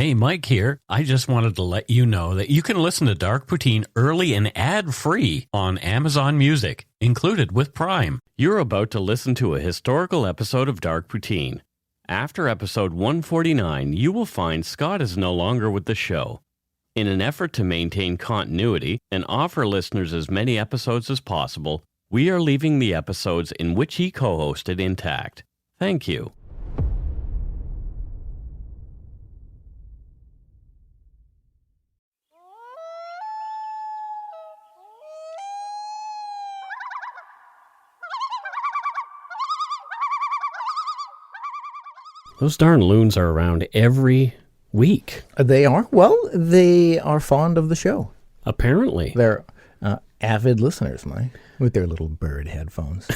Hey, Mike here. I just wanted to let you know that you can listen to Dark Poutine early and ad-free on Amazon Music, included with Prime. You're about to listen to a historical episode of Dark Poutine. After episode 149, you will find Scott is no longer with the show. In an effort to maintain continuity and offer listeners as many episodes as possible, we are leaving the episodes in which he co-hosted intact. Thank you. Those darn loons are around every week. They are? Well, they are fond of the show. Apparently. They're avid listeners, Mike, with their little bird headphones.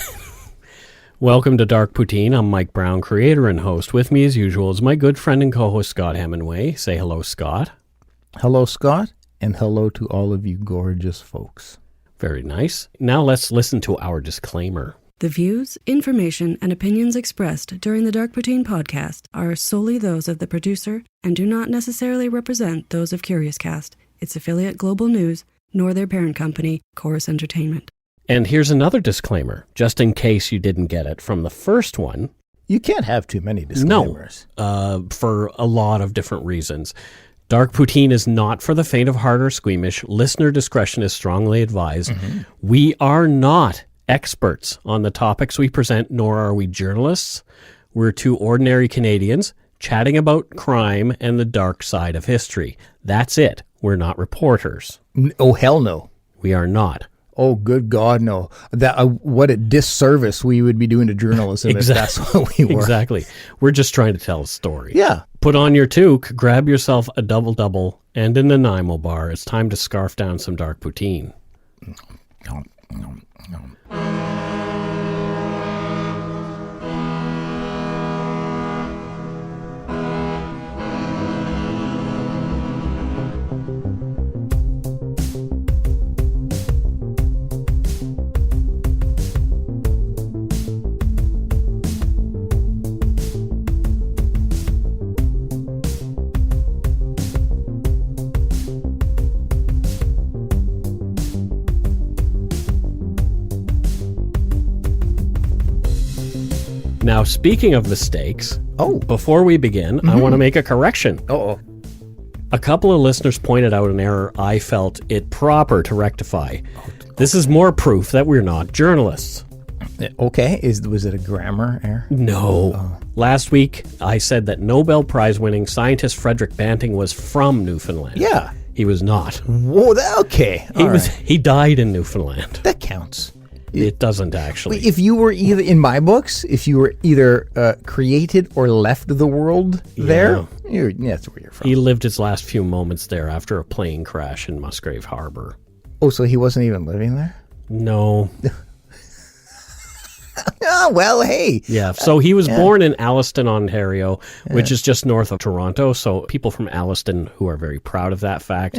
Welcome to Dark Poutine. I'm Mike Brown, creator and host. With me, as usual, is my good friend and co-host, Scott Hemingway. Say hello, Scott. Hello, Scott, and hello to all of you gorgeous folks. Very nice. Now let's listen to our disclaimer. The views, information, and opinions expressed during the Dark Poutine podcast are solely those of the producer and do not necessarily represent those of CuriousCast, its affiliate Global News, nor their parent company, Chorus Entertainment. And here's another disclaimer, just in case you didn't get it from the first one. You can't have too many disclaimers. No, for a lot of different reasons. Dark Poutine is not for the faint of heart or squeamish. Listener discretion is strongly advised. Mm-hmm. We are not experts on the topics we present, nor are we journalists. We're two ordinary Canadians chatting about crime and the dark side of history. That's it. We're not reporters. Oh, hell no. We are not. Oh, good God, no. That what a disservice we would be doing to journalism if that's what we were. Exactly. We're just trying to tell a story. Yeah. Put on your toque, grab yourself a double-double and an Nanaimo bar. It's time to scarf down some Dark Poutine. Now, speaking of mistakes, before we begin, I want to make a correction. Uh-oh. A couple of listeners pointed out an error I felt it proper to rectify. This is more proof that we're not journalists. Okay. Was it a grammar error? No. Last week, I said that Nobel Prize-winning scientist Frederick Banting was from Newfoundland. Yeah. He was not. Whoa, okay. He died in Newfoundland. That counts. It doesn't actually. If you were either, in my books, if you were either created or left the world there, that's where you're from. He lived his last few moments there after a plane crash in Musgrave Harbor. Oh, so he wasn't even living there? No. Oh, well, hey. Yeah, so he was born in Alliston, Ontario, which is just north of Toronto. So people from Alliston who are very proud of that fact,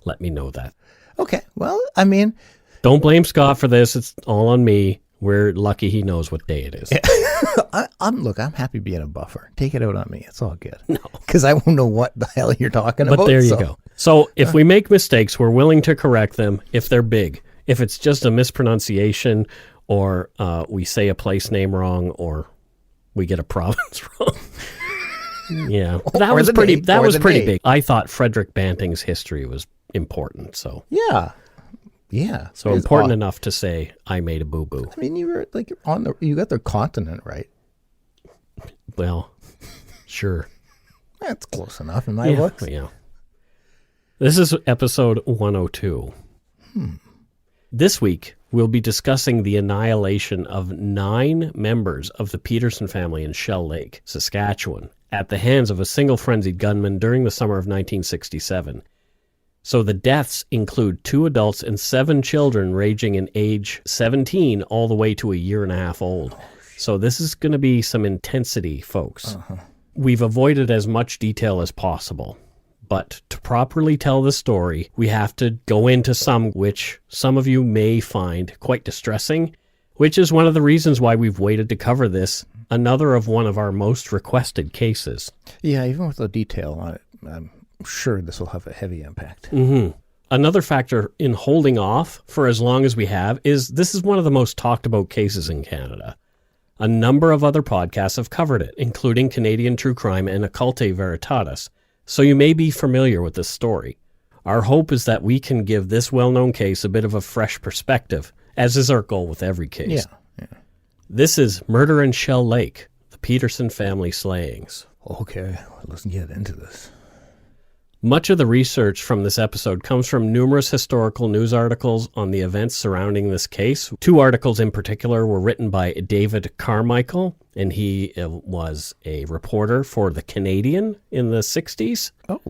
let me know that. Okay, well, I mean... Don't blame Scott for this. It's all on me. We're lucky he knows what day it is. I'm happy being a buffer. Take it out on me. It's all good. No. Because I won't know what the hell you're talking about. But there you go. So if we make mistakes, we're willing to correct them if they're big. If it's just a mispronunciation or we say a place name wrong or we get a province wrong. Yeah. That was pretty big. I thought Frederick Banting's history was important. So yeah. Yeah. So important enough to say I made a boo-boo. I mean, you were like you got the continent right. Well, sure. That's close enough in my books. Yeah. This is episode 102. This week, we'll be discussing the annihilation of 9 members of the Peterson family in Shell Lake, Saskatchewan, at the hands of a single frenzied gunman during the summer of 1967. So the deaths include 2 adults and 7 children ranging in age 17 all the way to a year and a half old. So this is going to be some intensity, folks. We've avoided as much detail as possible. But to properly tell the story, we have to go into some which some of you may find quite distressing, which is one of the reasons why we've waited to cover this, another of one of our most requested cases. Yeah, even with the detail on it, I'm sure this will have a heavy impact. Mm-hmm. Another factor in holding off for as long as we have is this is one of the most talked about cases in Canada. A number of other podcasts have covered it, including Canadian True Crime and Occulte Veritatis, so you may be familiar with this story. Our hope is that we can give this well-known case a bit of a fresh perspective, as is our goal with every case. Yeah. This is Murder in Shell Lake, the Peterson family slayings. Okay, let's get into this. Much of the research from this episode comes from numerous historical news articles on the events surrounding this case. 2 articles in particular were written by David Carmichael, and he was a reporter for The Canadian in the 60s. Oh.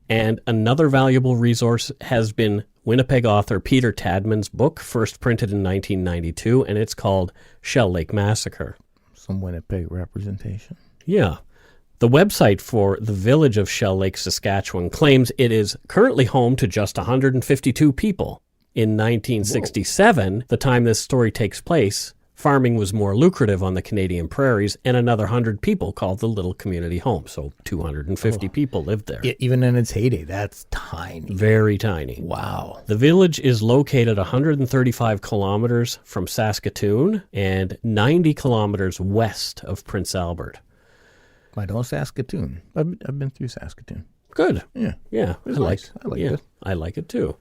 And another valuable resource has been Winnipeg author Peter Tadman's book, first printed in 1992, and it's called Shell Lake Massacre. Some Winnipeg representation. Yeah. The website for the village of Shell Lake, Saskatchewan claims it is currently home to just 152 people. In 1967, the time this story takes place, farming was more lucrative on the Canadian prairies, and another 100 people called the little community home. So 250 people lived there. Even in its heyday, that's tiny. Very tiny. Wow. The village is located 135 kilometers from Saskatoon and 90 kilometers west of Prince Albert. I know Saskatoon. I've been through Saskatoon. Good. Yeah. Yeah. It was nice. I liked it. I like it too.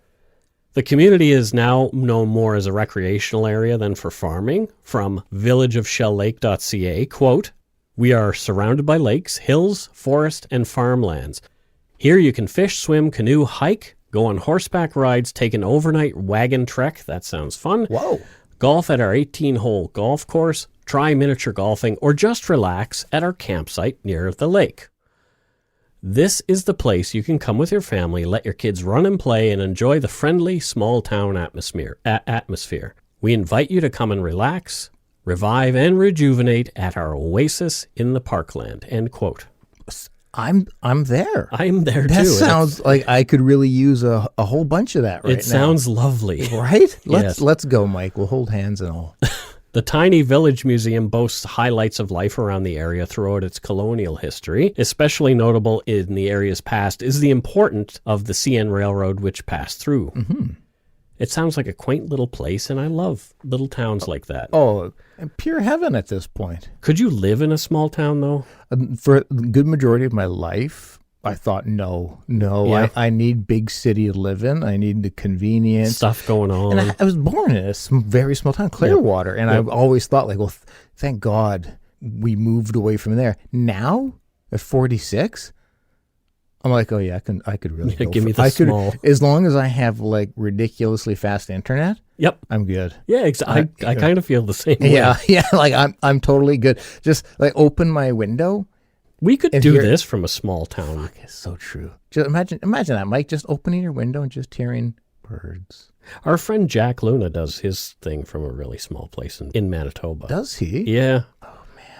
The community is now known more as a recreational area than for farming. From villageofshelllake.ca, quote, "We are surrounded by lakes, hills, forest, and farmlands. Here you can fish, swim, canoe, hike, go on horseback rides, take an overnight wagon trek." That sounds fun. Whoa. Golf at our 18-hole golf course, try miniature golfing, or just relax at our campsite near the lake. This is the place you can come with your family, let your kids run and play, and enjoy the friendly, small-town atmosphere. We invite you to come and relax, revive, and rejuvenate at our oasis in the parkland, end quote. I'm there. I'm there, that too. That sounds like I could really use a whole bunch of that right now. It sounds lovely. Right? Yes. Let's go, Mike. We'll hold hands and all. The tiny village museum boasts highlights of life around the area throughout its colonial history. Especially notable in the area's past is the importance of the CN Railroad, which passed through. Mm-hmm. It sounds like a quaint little place, and I love little towns like that. Oh, pure heaven at this point. Could you live in a small town, though? For the good majority of my life, I thought, no. Yeah. I need big city to live in. I need the convenience. Stuff going on. And I was born in a very small town, Clearwater, and I've always thought, like, well, thank God we moved away from there. Now, at 46, I'm like, oh yeah, I could really go give me the small. As long as I have like ridiculously fast internet. Yep, I'm good. Yeah, I kind of feel the same way. Yeah, like I'm totally good. Just like open my window. We could do this from a small town. Fuck, it's so true. Just imagine that, Mike, just opening your window and just hearing birds. Our friend Jack Luna does his thing from a really small place in Manitoba. Does he? Yeah.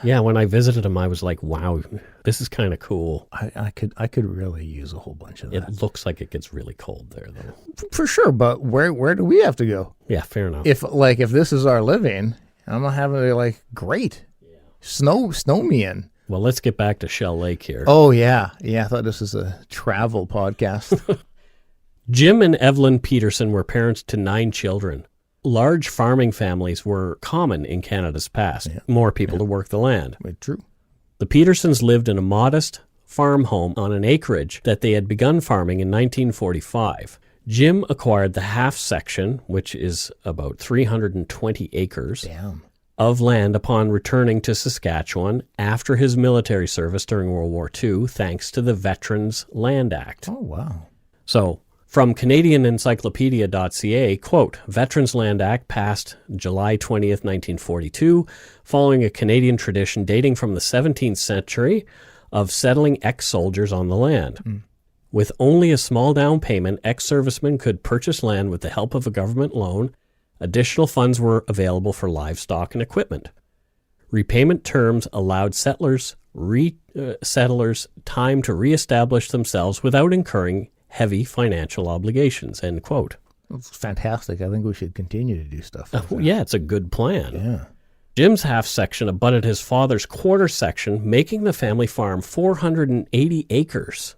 Yeah, when I visited him, I was like, wow, this is kind of cool. I could really use a whole bunch of that. It looks like it gets really cold there, though. For sure, but where do we have to go? Yeah, fair enough. If this is our living, I'm not having to, like, great. Yeah. Snow me in. Well, let's get back to Shell Lake here. Oh, yeah. Yeah, I thought this was a travel podcast. Jim and Evelyn Peterson were parents to 9 children. Large farming families were common in Canada's past. Yeah. More people to work the land. True. The Petersons lived in a modest farm home on an acreage that they had begun farming in 1945. Jim acquired the half section, which is about 320 acres of land upon returning to Saskatchewan after his military service during World War II, thanks to the Veterans Land Act. Oh, wow. So, from CanadianEncyclopedia.ca, quote, Veterans Land Act passed July 20th, 1942, following a Canadian tradition dating from the 17th century of settling ex-soldiers on the land. Mm. With only a small down payment, ex-servicemen could purchase land with the help of a government loan. Additional funds were available for livestock and equipment. Repayment terms allowed settlers time to reestablish themselves without incurring heavy financial obligations, end quote. That's fantastic. I think we should continue to do stuff like that. Yeah, it's a good plan. Yeah. Jim's half section abutted his father's quarter section, making the family farm 480 acres.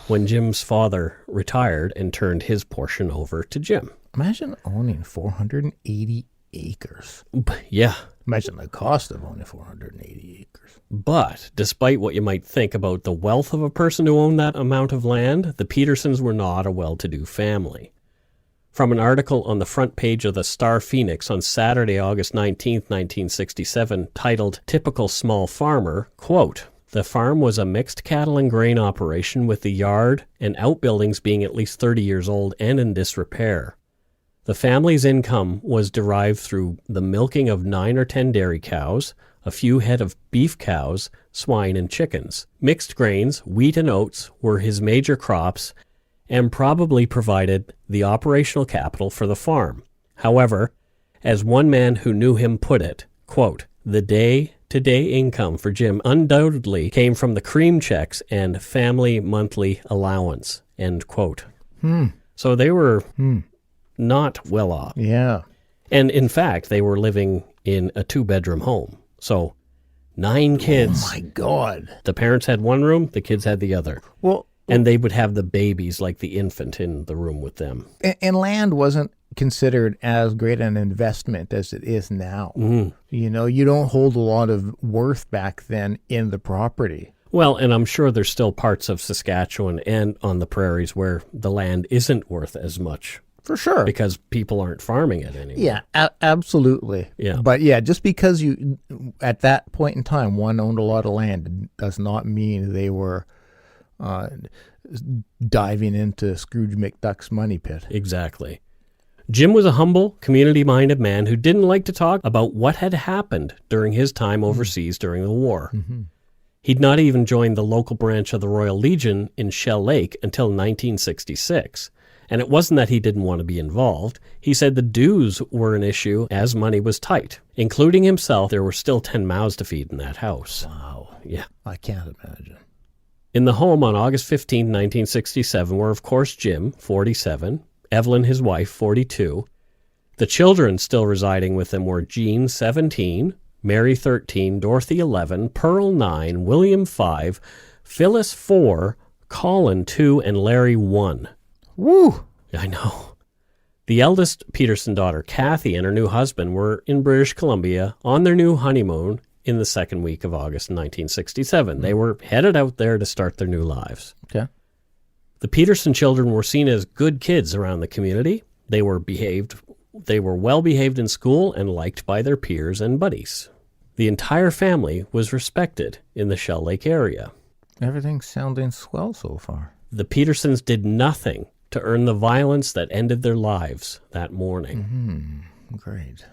when Jim's father retired and turned his portion over to Jim. Imagine owning 480 acres. Yeah. Imagine the cost of owning 480 acres. But despite what you might think about the wealth of a person who owned that amount of land, the Petersons were not a well-to-do family. From an article on the front page of the Star Phoenix on Saturday, August 19, 1967, titled Typical Small Farmer, quote, "The farm was a mixed cattle and grain operation with the yard and outbuildings being at least 30 years old and in disrepair. The family's income was derived through the milking of 9 or 10 dairy cows, a few head of beef cows, swine, and chickens. Mixed grains, wheat and oats, were his major crops and probably provided the operational capital for the farm. However, as one man who knew him put it, quote, the day-to-day income for Jim undoubtedly came from the cream checks and family monthly allowance," end quote. So they were not well off. Yeah. And in fact, they were living in a 2-bedroom home. So 9 kids. Oh, my God. The parents had one room, the kids had the other. Well, And they would have the babies, like the infant, in the room with them. and land wasn't considered as great an investment as it is now. You know, you don't hold a lot of worth back then in the property. Well, and I'm sure there's still parts of Saskatchewan and on the prairies where the land isn't worth as much. For sure. Because people aren't farming it anymore. Yeah, absolutely. Yeah. But yeah, just because you, at that point in time, one owned a lot of land does not mean they were diving into Scrooge McDuck's money pit. Exactly. Jim was a humble, community-minded man who didn't like to talk about what had happened during his time overseas during the war. He'd not even joined the local branch of the Royal Legion in Shell Lake until 1966. And it wasn't that he didn't want to be involved. He said the dues were an issue as money was tight. Including himself, there were still 10 mouths to feed in that house. Wow. Yeah. I can't imagine. In the home on August 15, 1967, were, of course, Jim, 47, Evelyn, his wife, 42. The children still residing with them were Jean, 17, Mary, 13, Dorothy, 11, Pearl, 9, William, 5, Phyllis, 4, Colin, 2, and Larry, 1. Woo! I know. The eldest Peterson daughter, Kathy, and her new husband were in British Columbia on their new honeymoon in the second week of August 1967. They were headed out there to start their new lives. Okay. The Peterson children were seen as good kids around the community. They were well behaved in school and liked by their peers and buddies. The entire family was respected in the Shell Lake area. Everything's sounding swell so far. The Petersons did nothing to earn the violence that ended their lives that morning. Great.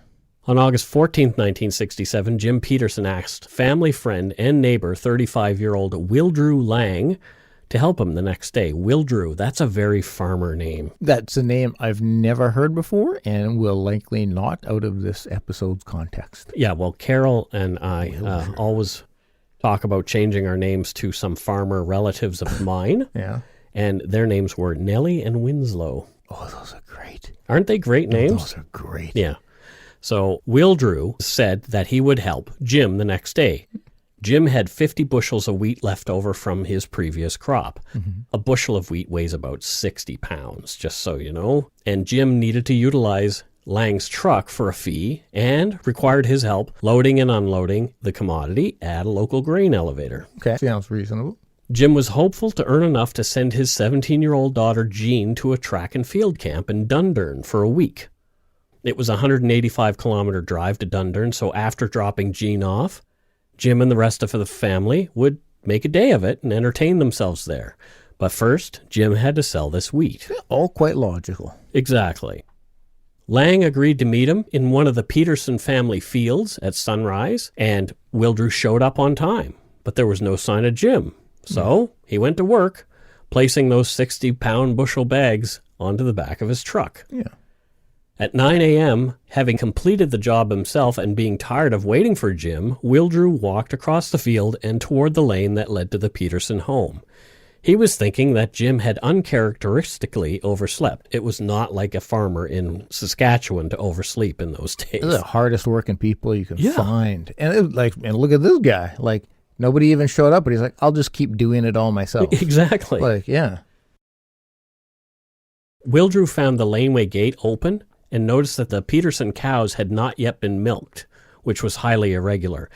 On August 14, 1967, Jim Peterson asked family friend and neighbor, 35-year-old Wildrew Lang, to help him the next day. Wildrew, that's a very farmer name. That's a name I've never heard before and will likely not out of this episode's context. Yeah, well, Carol and I always talk about changing our names to some farmer relatives of mine. Yeah. And their names were Nellie and Winslow. Oh, those are great. Aren't they great names? Those are great. Yeah. So Wildrew said that he would help Jim the next day. Jim had 50 bushels of wheat left over from his previous crop. A bushel of wheat weighs about 60 pounds, just so you know. And Jim needed to utilize Lang's truck for a fee and required his help loading and unloading the commodity at a local grain elevator. Okay. Sounds reasonable. Jim was hopeful to earn enough to send his 17-year-old daughter Jean to a track and field camp in Dundurn for a week. It was a 185-kilometer drive to Dundurn, so after dropping Jean off, Jim and the rest of the family would make a day of it and entertain themselves there. But first, Jim had to sell this wheat. All quite logical. Exactly. Lang agreed to meet him in one of the Peterson family fields at sunrise, and Wildrew showed up on time, but there was no sign of Jim. So he went to work, placing those 60-pound bushel bags onto the back of his truck. Yeah. At 9 a.m., having completed the job himself and being tired of waiting for Jim, Wildrew walked across the field and toward the lane that led to the Peterson home. He was thinking that Jim had uncharacteristically overslept. It was not like a farmer in Saskatchewan to oversleep in those days. They're the hardest working people you can find. And look at this guy. Like, Nobody even showed up, but he's like, I'll just keep doing it all myself. Exactly. Like, yeah. Wildrew found the laneway gate open and noticed that the Peterson cows had not yet been milked, which was highly irregular.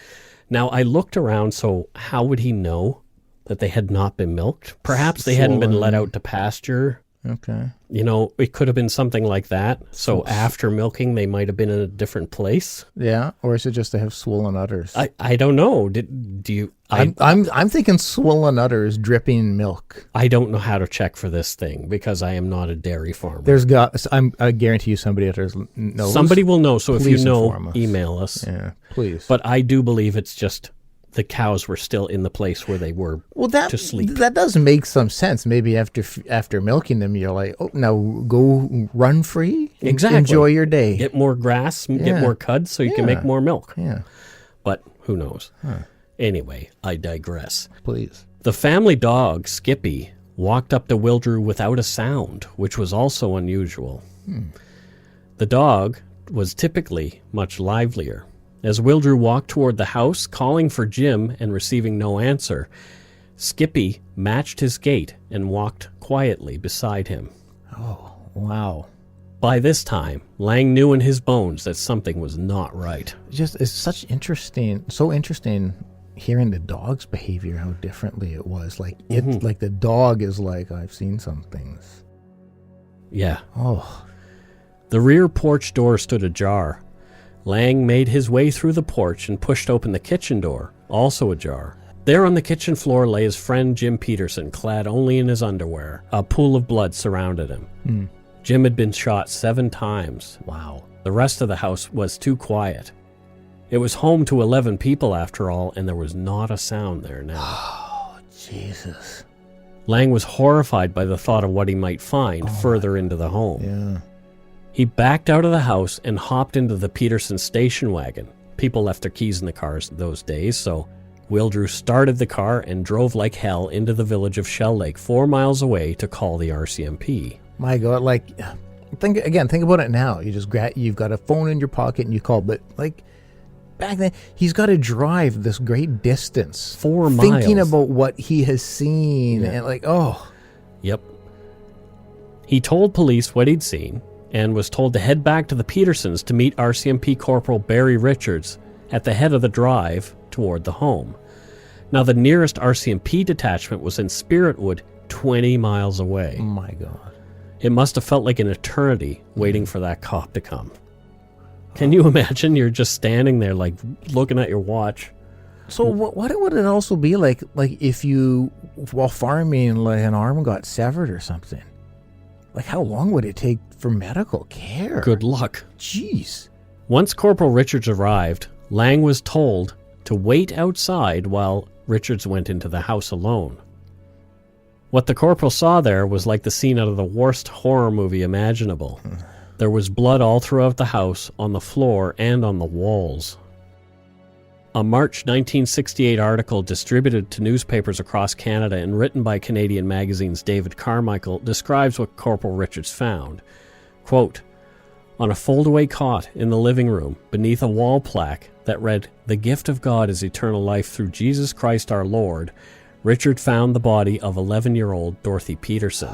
Now, I looked around, so how would he know that they had not been milked? Perhaps they hadn't been let out to pasture. Okay. You know, it could have been something like that. So after milking, they might have been in a different place. Yeah, or is it just they have swollen udders? I don't know. Do you? I'm thinking swollen udders, dripping milk. I don't know how to check for this thing because I am not a dairy farmer. I guarantee you somebody out there knows. Somebody will know. So if you know, inform us. email us. Yeah, please. But I do believe it's just the cows were still in the place where they were to sleep. That does make some sense. Maybe after milking them, you're like, oh, now go run free. Exactly. Enjoy your day. Get more grass, get more cuds so you can make more milk. Yeah. But who knows? Anyway, I digress. Please. The family dog, Skippy, walked up to Wildrew without a sound, which was also unusual. The dog was typically much livelier. As Wildrew walked toward the house, calling for Jim and receiving no answer, Skippy matched his gait and walked quietly beside him. Oh, wow. By this time, Lang knew in his bones that something was not right. It's so interesting hearing the dog's behavior, how differently it was. Like like the dog is like, I've seen some things. Yeah. Oh. The rear porch door stood ajar. Lang made his way through the porch and pushed open the kitchen door, also ajar. There on the kitchen floor lay his friend Jim Peterson, clad only in his underwear. A pool of blood surrounded him. Jim had been shot 7 times. Wow. The rest of the house was too quiet. It was home to 11 people after all, and there was not a sound there now. Oh, Jesus. Lang was horrified by the thought of what he might find further into the home. Yeah. He backed out of the house and hopped into the Peterson station wagon. People left their keys in the cars those days, so Wildrew started the car and drove like hell into the village of Shell Lake, 4 miles away, to call the RCMP. My God, like, think about it now. You just you've got a phone in your pocket and you call, but like back then, he's got to drive this great distance, 4 miles, thinking about what he has seen, and like, oh, yep. He told police what he'd seen and was told to head back to the Petersons to meet RCMP Corporal Barry Richards at the head of the drive toward the home. Now, the nearest RCMP detachment was in Spiritwood, 20 miles away. Oh my God. It must have felt like an eternity waiting for that cop to come. Can you imagine? You're just standing there, like, looking at your watch. So what would it also be like if you, while farming, like an arm got severed or something? Like, how long would it take for medical care? Good luck. Jeez. Once Corporal Richards arrived, Lang was told to wait outside while Richards went into the house alone. What the corporal saw there was like the scene out of the worst horror movie imaginable. There was blood all throughout the house, on the floor, and on the walls. A March 1968 article distributed to newspapers across Canada and written by Canadian Magazine's David Carmichael describes what Corporal Richards found. Quote, on a foldaway cot in the living room, beneath a wall plaque that read, "The gift of God is eternal life through Jesus Christ our Lord," Richard found the body of 11-year-old Dorothy Peterson.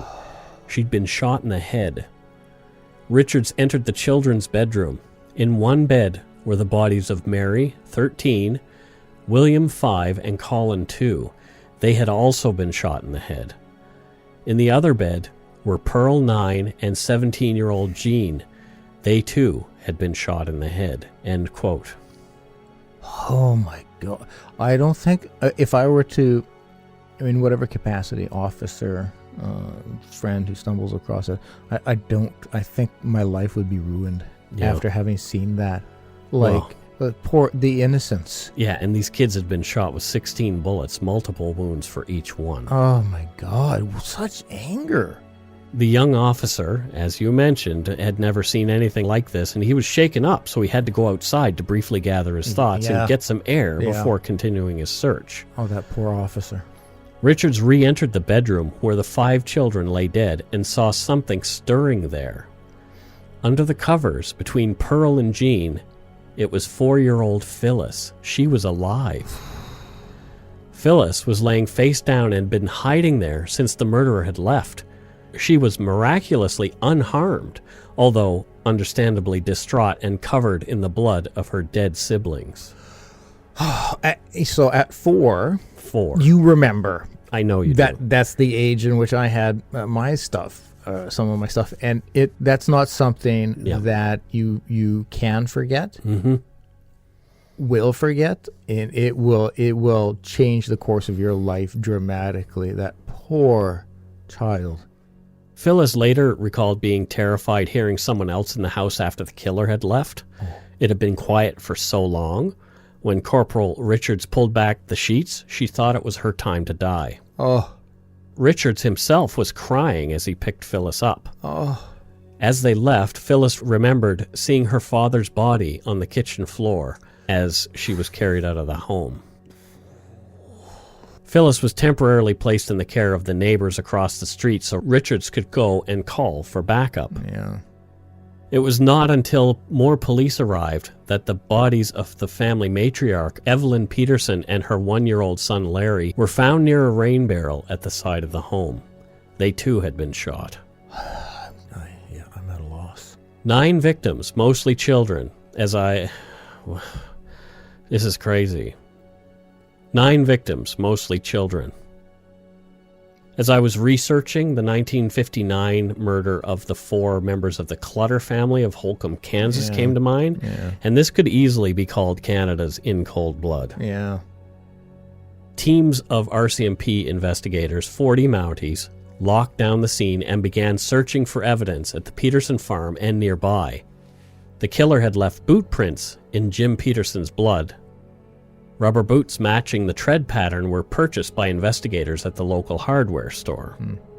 She'd been shot in the head. Richards entered the children's bedroom. In one bed were the bodies of Mary, 13, William, 5, and Colin, 2. They had also been shot in the head. In the other bed were Pearl, 9, and 17-year-old Jean. They, too, had been shot in the head. End quote. Oh, my God. I don't think, if I were to, in whatever capacity, officer, friend who stumbles across it, I think my life would be ruined after having seen that. Like, the innocence. Yeah, and these kids had been shot with 16 bullets, multiple wounds for each one. Oh, my God. Such anger. The young officer, as you mentioned, had never seen anything like this, and he was shaken up, so he had to go outside to briefly gather his thoughts and get some air before continuing his search. Oh, that poor officer. Richards re-entered the bedroom where the 5 children lay dead and saw something stirring there. Under the covers, between Pearl and Jean, it was 4-year-old Phyllis. She was alive. Phyllis was laying face down and been hiding there since the murderer had left. She was miraculously unharmed, although understandably distraught and covered in the blood of her dead siblings. So at 4, you remember. I know you do. do. That's the age in which I had my stuff, some of my stuff. And that's not something that you can forget, will forget, and it will change the course of your life dramatically. That poor child. Phyllis later recalled being terrified hearing someone else in the house after the killer had left. It had been quiet for so long. When Corporal Richards pulled back the sheets, she thought it was her time to die. Oh. Richards himself was crying as he picked Phyllis up. Oh. As they left, Phyllis remembered seeing her father's body on the kitchen floor as she was carried out of the home. Phyllis was temporarily placed in the care of the neighbors across the street so Richards could go and call for backup. Yeah. It was not until more police arrived that the bodies of the family matriarch, Evelyn Peterson, and her 1-year-old son Larry were found near a rain barrel at the side of the home. They too had been shot. I'm at a loss. 9 victims, mostly children, This is crazy. 9 victims, mostly children. As I was researching, the 1959 murder of the 4 members of the Clutter family of Holcomb, Kansas came to mind, and this could easily be called Canada's In Cold Blood. Yeah. Teams of RCMP investigators, 40 Mounties, locked down the scene and began searching for evidence at the Peterson farm and nearby. The killer had left boot prints in Jim Peterson's blood. Rubber boots matching the tread pattern were purchased by investigators at the local hardware store.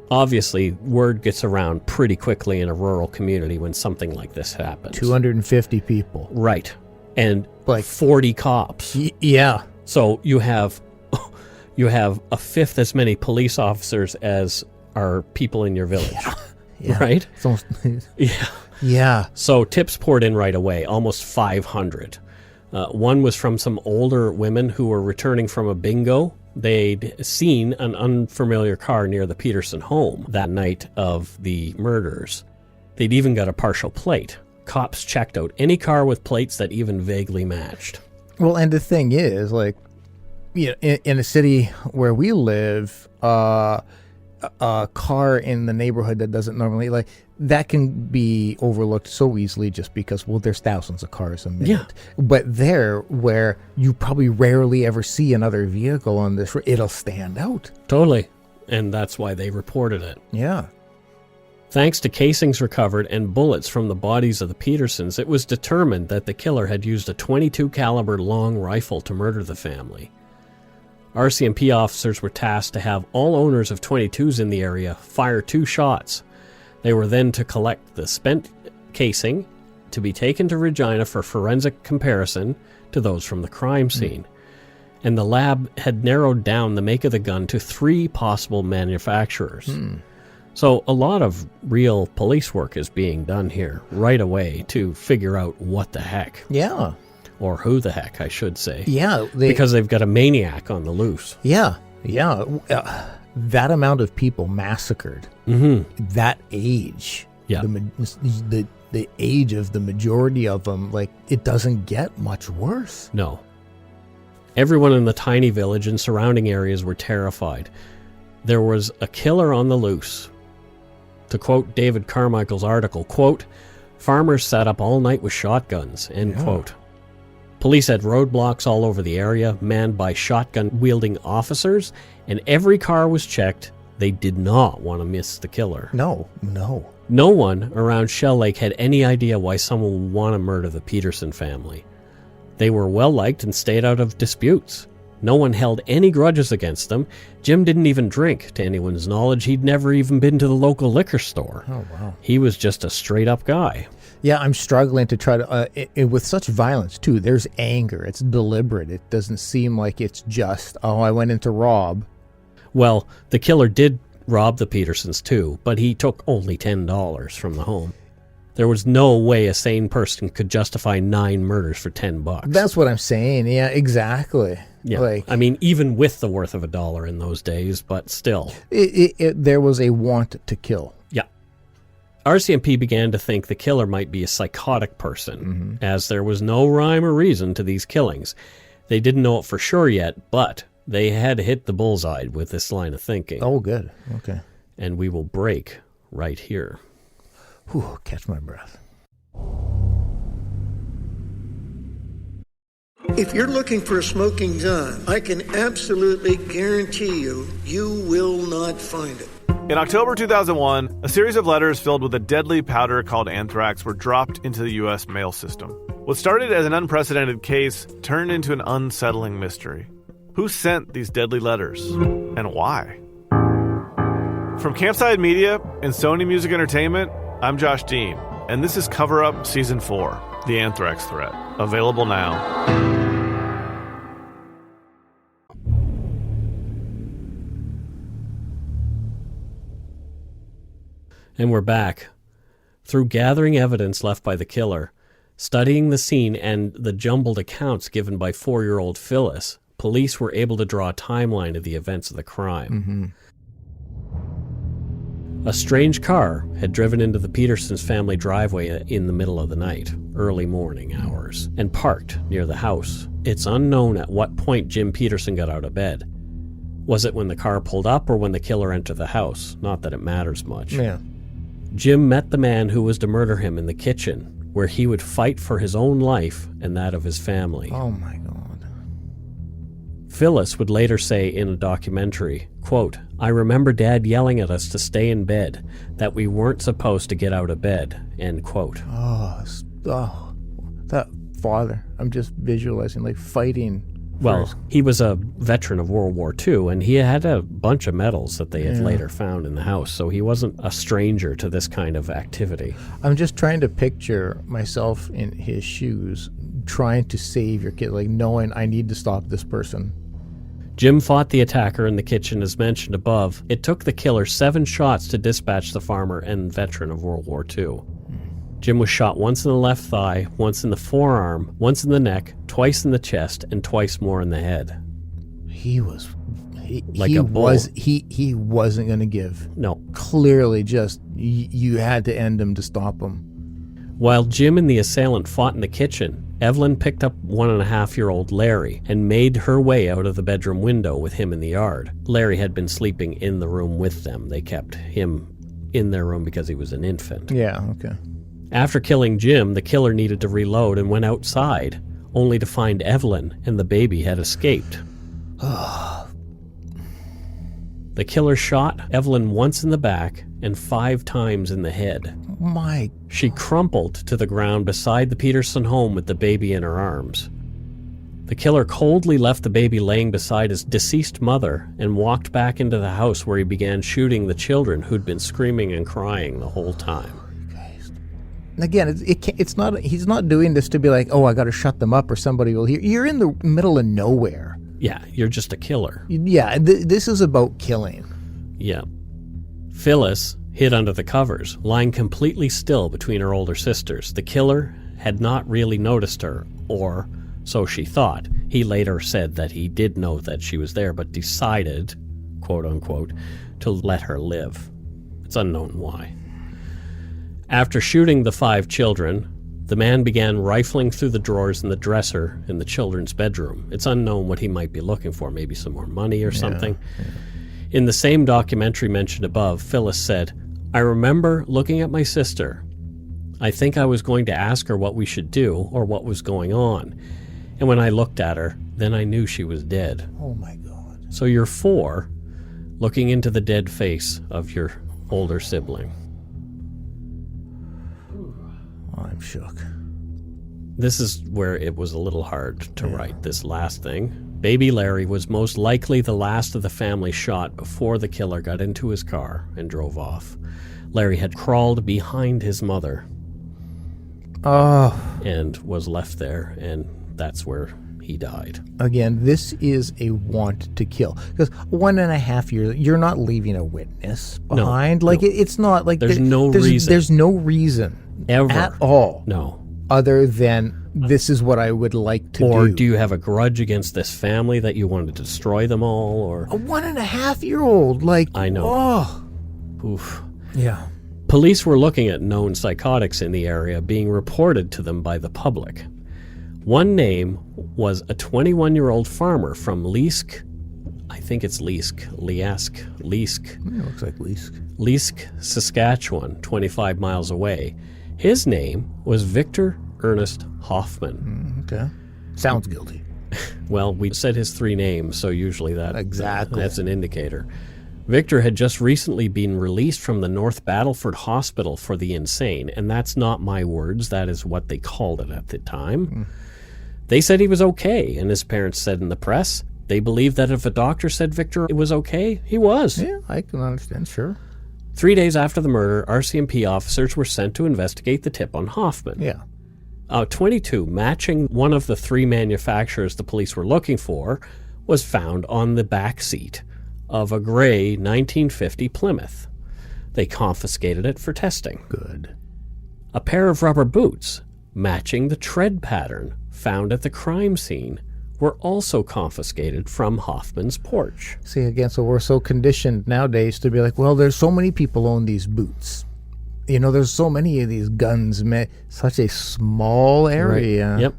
Obviously, word gets around pretty quickly in a rural community when something like this happens. 250 people. Right. And like 40 cops. Yeah. So you have a fifth as many police officers as are people in your village. Yeah. Right? It's almost, Yeah. Yeah. So tips poured in right away, almost 500. One was from some older women who were returning from a bingo. They'd seen an unfamiliar car near the Peterson home that night of the murders. They'd even got a partial plate. Cops checked out any car with plates that even vaguely matched. Well, and the thing is, like, you know, in a city where we live, a car in the neighborhood that doesn't normally, like, that can be overlooked so easily just because, well, there's thousands of cars a minute. Yeah. But there, where you probably rarely ever see another vehicle on this, it'll stand out. Totally. And that's why they reported it. Yeah. Thanks to casings recovered and bullets from the bodies of the Petersons, it was determined that the killer had used a .22 caliber long rifle to murder the family. RCMP officers were tasked to have all owners of .22s in the area fire 2 shots. They were then to collect the spent casing to be taken to Regina for forensic comparison to those from the crime scene. And the lab had narrowed down the make of the gun to 3 possible manufacturers. So a lot of real police work is being done here right away to figure out what the heck. Yeah. Or who the heck, I should say. Yeah. Because they've got a maniac on the loose. Yeah. Yeah. That amount of people massacred, that age, the age of the majority of them, like, it doesn't get much worse. No. Everyone in the tiny village and surrounding areas were terrified. There was a killer on the loose. To quote David Carmichael's article, quote, "Farmers sat up all night with shotguns," end quote. Police had roadblocks all over the area, manned by shotgun-wielding officers, and every car was checked. They did not want to miss the killer. No. No one around Shell Lake had any idea why someone would want to murder the Peterson family. They were well-liked and stayed out of disputes. No one held any grudges against them. Jim didn't even drink. To anyone's knowledge, he'd never even been to the local liquor store. Oh, wow. He was just a straight-up guy. Yeah, I'm struggling to try to, with such violence, too, there's anger. It's deliberate. It doesn't seem like it's just, oh, I went in to rob. Well, the killer did rob the Petersons, too, but he took only $10 from the home. There was no way a sane person could justify 9 murders for $10. That's what I'm saying. Yeah, exactly. Yeah. Like, I mean, even with the worth of $1 in those days, but still. there was a want to kill. Yeah. RCMP began to think the killer might be a psychotic person, as there was no rhyme or reason to these killings. They didn't know it for sure yet, but they had hit the bullseye with this line of thinking. Oh, good. Okay. And we will break right here. Whew, catch my breath. If you're looking for a smoking gun, I can absolutely guarantee you will not find it. In October 2001, a series of letters filled with a deadly powder called anthrax were dropped into the U.S. mail system. What started as an unprecedented case turned into an unsettling mystery. Who sent these deadly letters, and why? From Campside Media and Sony Music Entertainment, I'm Josh Dean, and this is Cover Up Season 4, The Anthrax Threat, available now. And we're back. Through gathering evidence left by the killer, studying the scene and the jumbled accounts given by 4-year-old Phyllis, police were able to draw a timeline of the events of the crime. A strange car had driven into the Petersons' family driveway in the middle of the night, early morning hours, and parked near the house. It's unknown at what point Jim Peterson got out of bed. Was it when the car pulled up or when the killer entered the house? Not that it matters much. Yeah. Jim met the man who was to murder him in the kitchen, where he would fight for his own life and that of his family. Oh, my God. Phyllis would later say in a documentary, quote, "I remember Dad yelling at us to stay in bed, that we weren't supposed to get out of bed," end quote. Oh, that father. I'm just visualizing, like, fighting. Well, he was a veteran of World War II, and he had a bunch of medals that they had later found in the house, so he wasn't a stranger to this kind of activity. I'm just trying to picture myself in his shoes, trying to save your kid, like knowing I need to stop this person. Jim fought the attacker in the kitchen as mentioned above. It took the killer 7 shots to dispatch the farmer and veteran of World War II. Jim was shot once in the left thigh, once in the forearm, once in the neck, twice in the chest, and twice more in the head. He wasn't going to give. No. Clearly just, you had to end him to stop him. While Jim and the assailant fought in the kitchen, Evelyn picked up 1.5-year-old Larry and made her way out of the bedroom window with him in the yard. Larry had been sleeping in the room with them. They kept him in their room because he was an infant. Yeah, okay. After killing Jim, the killer needed to reload and went outside, only to find Evelyn and the baby had escaped. The killer shot Evelyn once in the back and 5 times in the head. She crumpled to the ground beside the Peterson home with the baby in her arms. The killer coldly left the baby laying beside his deceased mother and walked back into the house where he began shooting the children who'd been screaming and crying the whole time. Again, it's not. He's not doing this to be like, oh, I got to shut them up or somebody will hear. You're in the middle of nowhere. Yeah, you're just a killer. Yeah, this is about killing. Yeah. Phyllis hid under the covers, lying completely still between her older sisters. The killer had not really noticed her, or so she thought. He later said that he did know that she was there, but decided, quote unquote, to let her live. It's unknown why. After shooting the 5 children, the man began rifling through the drawers in the dresser in the children's bedroom. It's unknown what he might be looking for, maybe some more money or something. Yeah. In the same documentary mentioned above, Phyllis said, "I remember looking at my sister. I think I was going to ask her what we should do or what was going on. And when I looked at her, then I knew she was dead." Oh my God. So you're 4, looking into the dead face of your older sibling. I'm shook. This is where it was a little hard to write this last thing. Baby Larry was most likely the last of the family shot before the killer got into his car and drove off. Larry had crawled behind his mother. And was left there, and that's where he died. Again, this is a want to kill. Because 1.5 years, you're not leaving a witness behind. No. It's not like... There's no reason. There's no reason. Ever. At all. No. other than this is what I would like to do. Or do you have a grudge against this family that you wanted to destroy them all? Or A 1.5-year-old, like, I know. Oh. Oof. Yeah. Police were looking at known psychotics in the area being reported to them by the public. One name was a 21-year-old farmer from Leask. I think it's Leask. It looks like Leask. Leask, Saskatchewan, 25 miles away. His name was Victor Ernest Hoffman. Okay. Sounds guilty. Well, we said his 3 names, so usually Exactly. that's an indicator. Victor had just recently been released from the North Battleford Hospital for the insane, and that's not my words, that is what they called it at the time. They said he was okay, and his parents said in the press they believed that if a doctor said Victor was okay, he was. Yeah, I can understand, sure. 3 days after the murder, RCMP officers were sent to investigate the tip on Hoffman. Yeah. 22, matching one of the 3 manufacturers the police were looking for, was found on the back seat of a gray 1950 Plymouth. They confiscated it for testing. Good. A pair of rubber boots, matching the tread pattern found at the crime scene, were also confiscated from Hoffman's porch. See, again, so we're so conditioned nowadays to be like, well, there's so many people own these boots. You know, there's so many of these guns, such a small area. Right. Yep.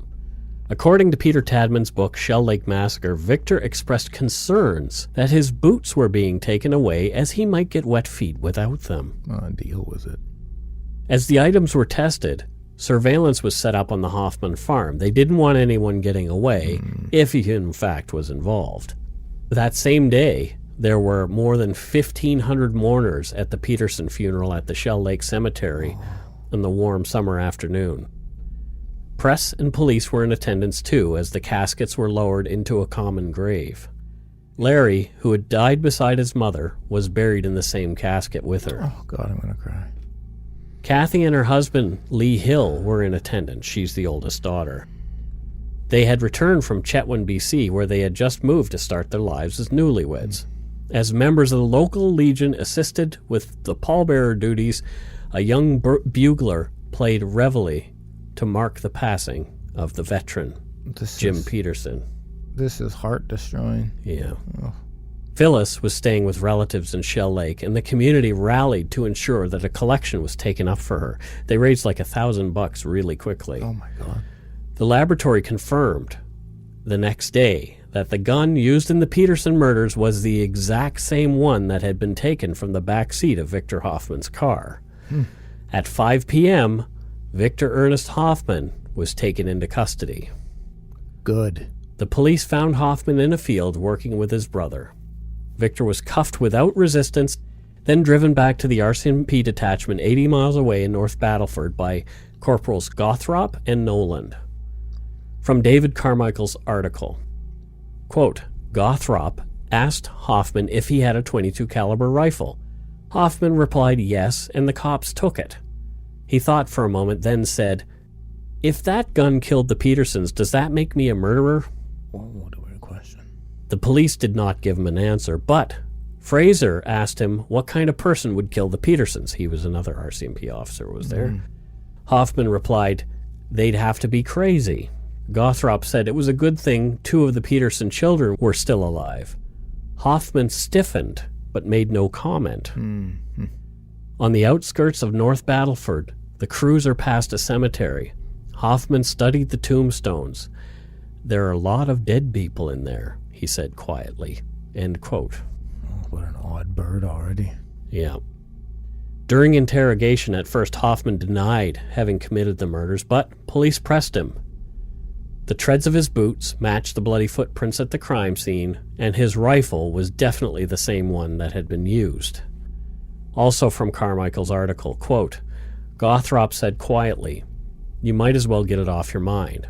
According to Peter Tadman's book, Shell Lake Massacre, Victor expressed concerns that his boots were being taken away as he might get wet feet without them. Deal with it. As the items were tested, surveillance was set up on the Hoffman farm. They didn't want anyone getting away if he in fact was involved. That same day, there were more than 1,500 mourners at the Peterson funeral at the Shell Lake Cemetery on the warm summer afternoon. Press and police were in attendance too as the caskets were lowered into a common grave. Larry, who had died beside his mother, was buried in the same casket with her. Oh, God, I'm going to cry. Kathy and her husband, Lee Hill, were in attendance. She's the oldest daughter. They had returned from Chetwynd, BC, where they had just moved to start their lives as newlyweds. As members of the local legion assisted with the pallbearer duties, a young bugler played reveille to mark the passing of the veteran, Jim Peterson. This is heart-destroying. Yeah. Oh. Phyllis was staying with relatives in Shell Lake, and the community rallied to ensure that a collection was taken up for her. They raised like $1,000 really quickly. Oh, my God. The laboratory confirmed the next day that the gun used in the Peterson murders was the exact same one that had been taken from the back seat of Victor Hoffman's car. At 5 p.m., Victor Ernest Hoffman was taken into custody. Good. The police found Hoffman in a field working with his brother. Victor was cuffed without resistance, then driven back to the RCMP detachment 80 miles away in North Battleford by Corporals Gothrop and Noland. From David Carmichael's article, quote, Gothrop asked Hoffman if he had a .22 caliber rifle. Hoffman replied yes, and the cops took it. He thought for a moment, then said, "If that gun killed the Petersons, does that make me a murderer?" What a weird question. The police did not give him an answer, but Fraser asked him what kind of person would kill the Petersons. He was another RCMP officer who was there. Hoffman replied, "They'd have to be crazy." Gothrop said it was a good thing 2 of the Peterson children were still alive. Hoffman stiffened, but made no comment. On the outskirts of North Battleford, the cruiser passed a cemetery. Hoffman studied the tombstones. "There are a lot of dead people in there," he said quietly. End quote. Oh, what an odd bird already. Yeah. During interrogation, at first Hoffman denied having committed the murders, but police pressed him. The treads of his boots matched the bloody footprints at the crime scene, and his rifle was definitely the same one that had been used. Also from Carmichael's article, quote, Gothrop said quietly, "You might as well get it off your mind."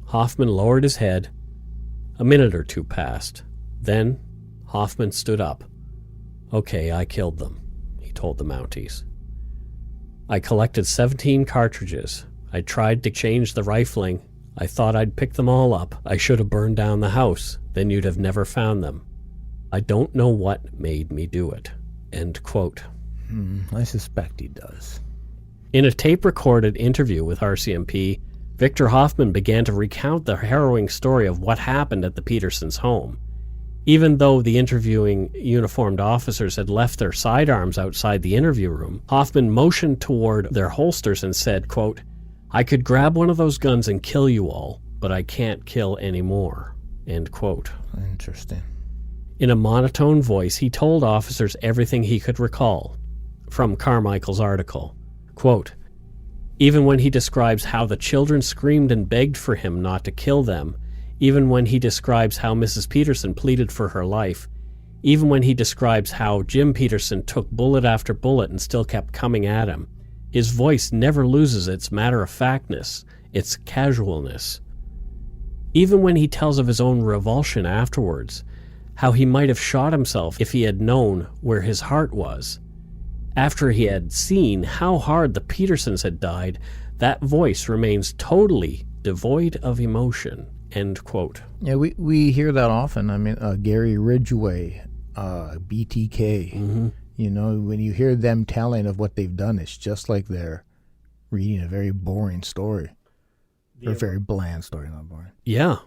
Hoffman lowered his head. A minute or 2 passed. Then Hoffman stood up. "Okay, I killed them," he told the Mounties. "I collected 17 cartridges. I tried to change the rifling. I thought I'd pick them all up. I should have burned down the house. Then you'd have never found them. I don't know what made me do it." End quote. I suspect he does. In a tape-recorded interview with RCMP, Victor Hoffman began to recount the harrowing story of what happened at the Petersons' home. Even though the interviewing uniformed officers had left their sidearms outside the interview room, Hoffman motioned toward their holsters and said, quote, "I could grab one of those guns and kill you all, but I can't kill any more." End quote. Interesting. In a monotone voice, he told officers everything he could recall from Carmichael's article. Quote, "Even when he describes how the children screamed and begged for him not to kill them, even when he describes how Mrs. Peterson pleaded for her life, even when he describes how Jim Peterson took bullet after bullet and still kept coming at him, his voice never loses its matter-of-factness, its casualness. Even when he tells of his own revulsion afterwards, how he might have shot himself if he had known where his heart was. After he had seen how hard the Petersons had died, that voice remains totally devoid of emotion." End quote. Yeah, we hear that often. I mean, Gary Ridgway, BTK. Mm-hmm. You know, when you hear them telling of what they've done, it's just like they're reading a very boring story. Or a very bland story, not boring. Yeah.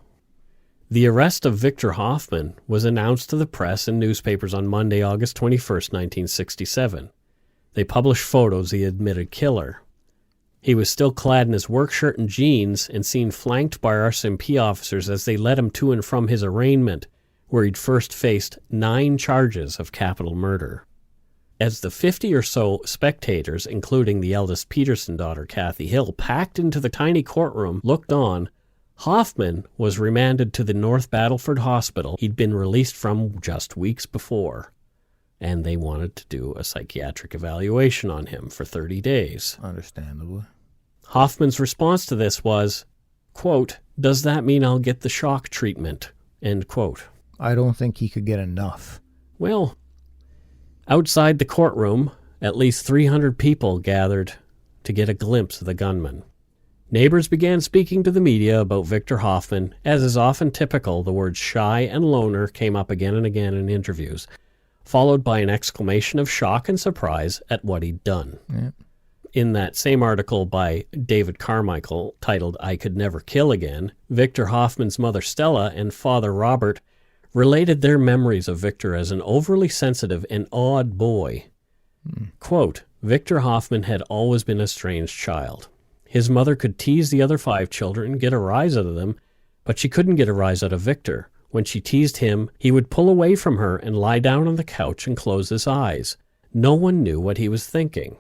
The arrest of Victor Hoffman was announced to the press and newspapers on Monday, August 21st, 1967. They published photos of the admitted killer. He was still clad in his work shirt and jeans and seen flanked by RCMP officers as they led him to and from his arraignment, where he'd first faced 9 charges of capital murder. As the 50 or so spectators, including the eldest Peterson daughter, Kathy Hill, packed into the tiny courtroom, looked on, Hoffman was remanded to the North Battleford Hospital he'd been released from just weeks before, and they wanted to do a psychiatric evaluation on him for 30 days. Understandable. Hoffman's response to this was, quote, "Does that mean I'll get the shock treatment?" End quote. I don't think he could get enough. Well, outside the courtroom, at least 300 people gathered to get a glimpse of the gunman. Neighbors began speaking to the media about Victor Hoffman. As is often typical, the words shy and loner came up again and again in interviews, followed by an exclamation of shock and surprise at what he'd done. Yeah. In that same article by David Carmichael, titled "I Could Never Kill Again," Victor Hoffman's mother Stella and father Robert related their memories of Victor as an overly sensitive and odd boy. Quote, "Victor Hoffman had always been a strange child. His mother could tease the other 5 children and get a rise out of them, but she couldn't get a rise out of Victor. When she teased him, he would pull away from her and lie down on the couch and close his eyes. No one knew what he was thinking.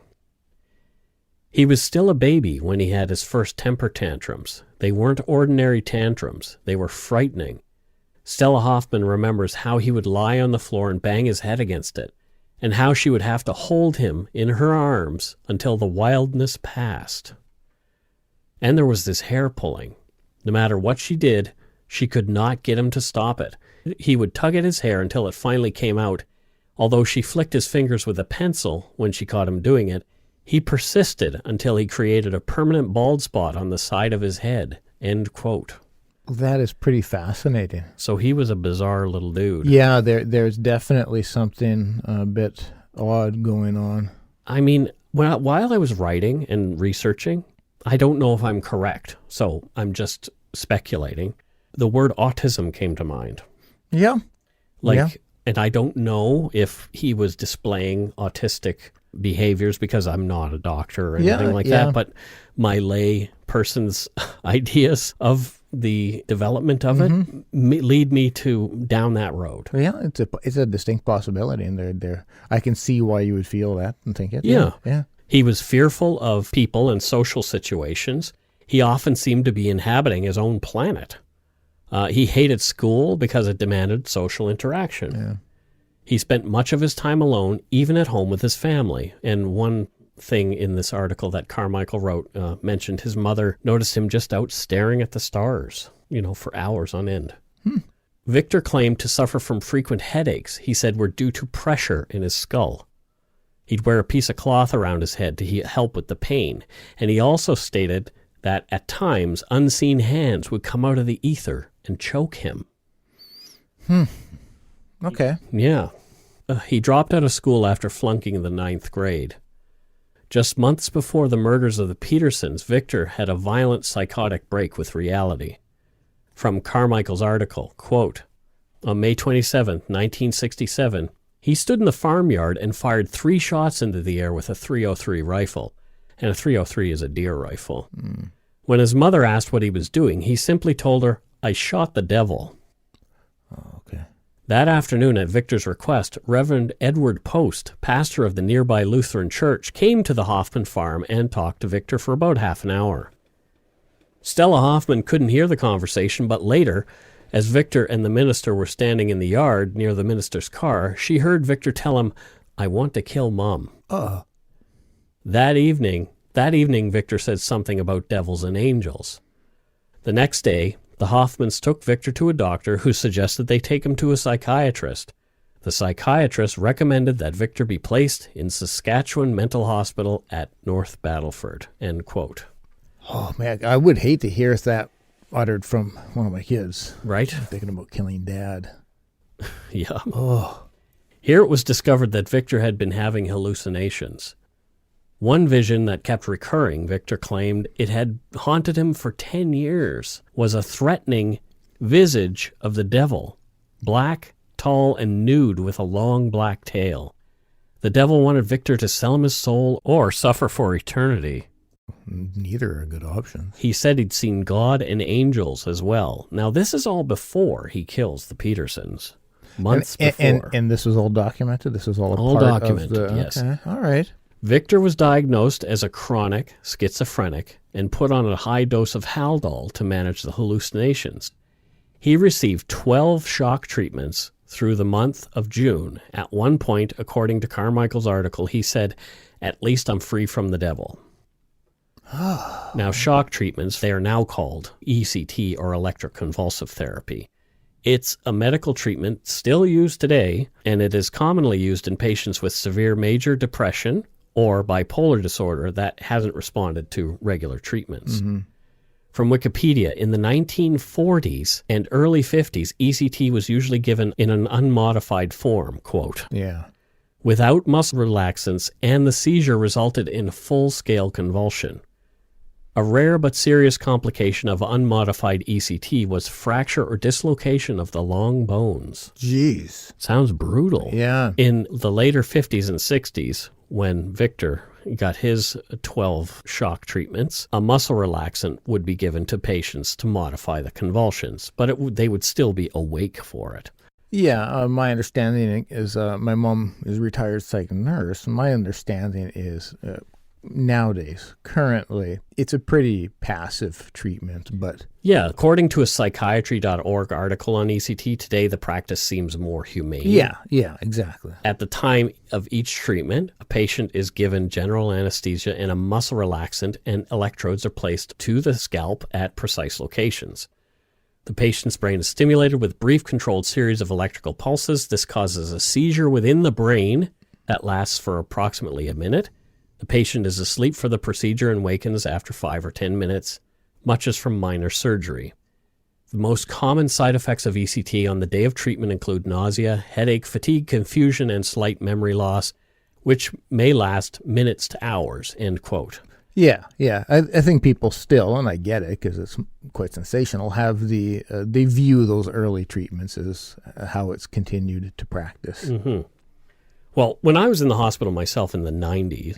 He was still a baby when he had his first temper tantrums. They weren't ordinary tantrums. They were frightening. Stella Hoffman remembers how he would lie on the floor and bang his head against it, and how she would have to hold him in her arms until the wildness passed. And there was this hair pulling. No matter what she did, she could not get him to stop it. He would tug at his hair until it finally came out. Although she flicked his fingers with a pencil when she caught him doing it, he persisted until he created a permanent bald spot on the side of his head." End quote. That is pretty fascinating. So he was a bizarre little dude. Yeah, there's definitely something a bit odd going on. I mean, while I was writing and researching, I don't know if I'm correct, so I'm just speculating. The word autism came to mind. Yeah. And I don't know if he was displaying autistic behaviors because I'm not a doctor or anything like that, but my lay person's ideas of the development of it lead me down that road. Yeah, it's a distinct possibility, and there I can see why you would feel that and think it. Yeah. He was fearful of people and social situations. He often seemed to be inhabiting his own planet. He hated school because it demanded social interaction. Yeah. He spent much of his time alone, even at home with his family. And one thing in this article that Carmichael wrote mentioned his mother noticed him just out staring at the stars, for hours on end. Victor claimed to suffer from frequent headaches he said were due to pressure in his skull. He'd wear a piece of cloth around his head to help with the pain. And he also stated that at times unseen hands would come out of the ether and choke him. Okay. Yeah. He dropped out of school after flunking the 9th grade. Just months before the murders of the Petersons, Victor had a violent psychotic break with reality. From Carmichael's article, quote, on May 27, 1967, he stood in the farmyard and fired 3 shots into the air with a .303 rifle. And a .303 is a deer rifle. When his mother asked what he was doing, he simply told her, "I shot the devil." Oh, okay. That afternoon, at Victor's request, Reverend Edward Post, pastor of the nearby Lutheran church, came to the Hoffman farm and talked to Victor for about half an hour. Stella Hoffman couldn't hear the conversation, but later, as Victor and the minister were standing in the yard near the minister's car, she heard Victor tell him, "I want to kill Mom." That evening, Victor said something about devils and angels. The next day, the Hoffmans took Victor to a doctor who suggested they take him to a psychiatrist. The psychiatrist recommended that Victor be placed in Saskatchewan Mental Hospital at North Battleford, end quote. Oh, man, I would hate to hear that uttered from one of my kids. Right? I'm thinking about killing Dad. Yeah. Oh. Here it was discovered that Victor had been having hallucinations. One vision that kept recurring, Victor claimed, it had haunted him for 10 years, was a threatening visage of the devil, black, tall, and nude with a long black tail. The devil wanted Victor to sell him his soul or suffer for eternity. Neither are good options. He said he'd seen God and angels as well. Now, this is all before he kills the Petersons. Months before. And this was all documented? This was all all part documented, of the... yes. Okay, all right. Victor was diagnosed as a chronic schizophrenic and put on a high dose of Haldol to manage the hallucinations. He received 12 shock treatments through the month of June. At one point, according to Carmichael's article, he said, "At least I'm free from the devil." Now, shock treatments, they are now called ECT or electroconvulsive therapy. It's a medical treatment still used today, and it is commonly used in patients with severe major depression or bipolar disorder that hasn't responded to regular treatments. From Wikipedia, in the 1940s and early 50s, ECT was usually given in an unmodified form, quote, Yeah. without muscle relaxants, and the seizure resulted in full-scale convulsion. A rare but serious complication of unmodified ECT was fracture or dislocation of the long bones. Jeez. Sounds brutal. Yeah. In the later 50s and 60s, when Victor got his 12 shock treatments, a muscle relaxant would be given to patients to modify the convulsions, but they would still be awake for it. Yeah, my understanding is my mom is a retired psych nurse. My understanding is nowadays, currently, it's a pretty passive treatment, but... Yeah, according to a psychiatry.org article on ECT today, the practice seems more humane. Yeah, exactly. At the time of each treatment, a patient is given general anesthesia and a muscle relaxant, and electrodes are placed to the scalp at precise locations. The patient's brain is stimulated with brief controlled series of electrical pulses. This causes a seizure within the brain that lasts for approximately a minute. The patient is asleep for the procedure and wakens after 5 or 10 minutes, much as from minor surgery. The most common side effects of ECT on the day of treatment include nausea, headache, fatigue, confusion, and slight memory loss, which may last minutes to hours, end quote. Yeah. I think people still, and I get it because it's quite sensational, have they view those early treatments as how it's continued to practice. Mm-hmm. Well, when I was in the hospital myself in the 90s,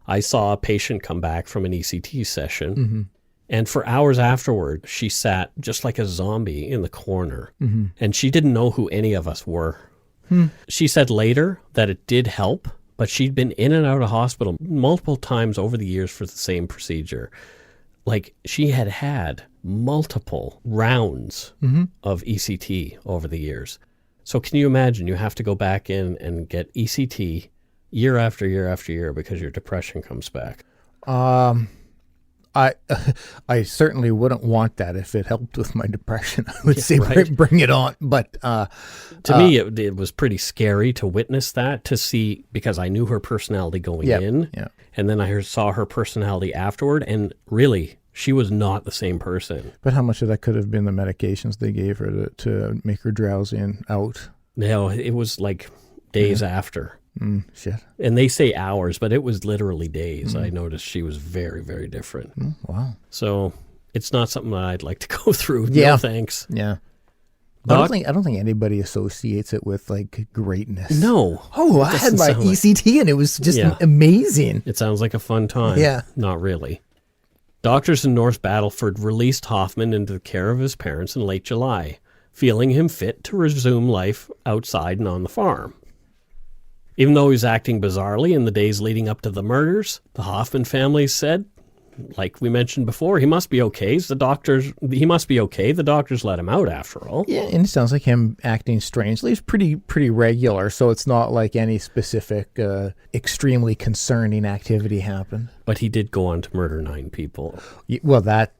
I saw a patient come back from an ECT session, and for hours afterward, she sat just like a zombie in the corner, and she didn't know who any of us were. She said later that it did help, but she'd been in and out of hospital multiple times over the years for the same procedure. Like, she had had multiple rounds of ECT over the years. So can you imagine, you have to go back in and get ECT year after year after year because your depression comes back? I certainly wouldn't want that if it helped with my depression. I would say right. bring it on. But to me, it was pretty scary to witness that, to see, because I knew her personality going in, and then I saw her personality afterward, and really, she was not the same person. But how much of that could have been the medications they gave her to make her drowsy and out? No, it was like days after. Shit. And they say hours, but it was literally days. I noticed she was very, very different. Wow. So it's not something that I'd like to go through. Yeah. No thanks. Yeah. Doc- I don't think anybody associates it with like greatness. No. Oh, I had Doesn't my sound like- ECT and it was just Yeah. amazing. It sounds like a fun time. Yeah. Not really. Doctors in North Battleford released Hoffman into the care of his parents in late July, feeling him fit to resume life outside and on the farm. Even though he was acting bizarrely in the days leading up to the murders, the Hoffman family said, like we mentioned before, he must be okay. The doctors let him out after all. Yeah, and it sounds like him acting strangely. It's pretty regular, so it's not like any specific extremely concerning activity happened. But he did go on to murder 9 people. Well, there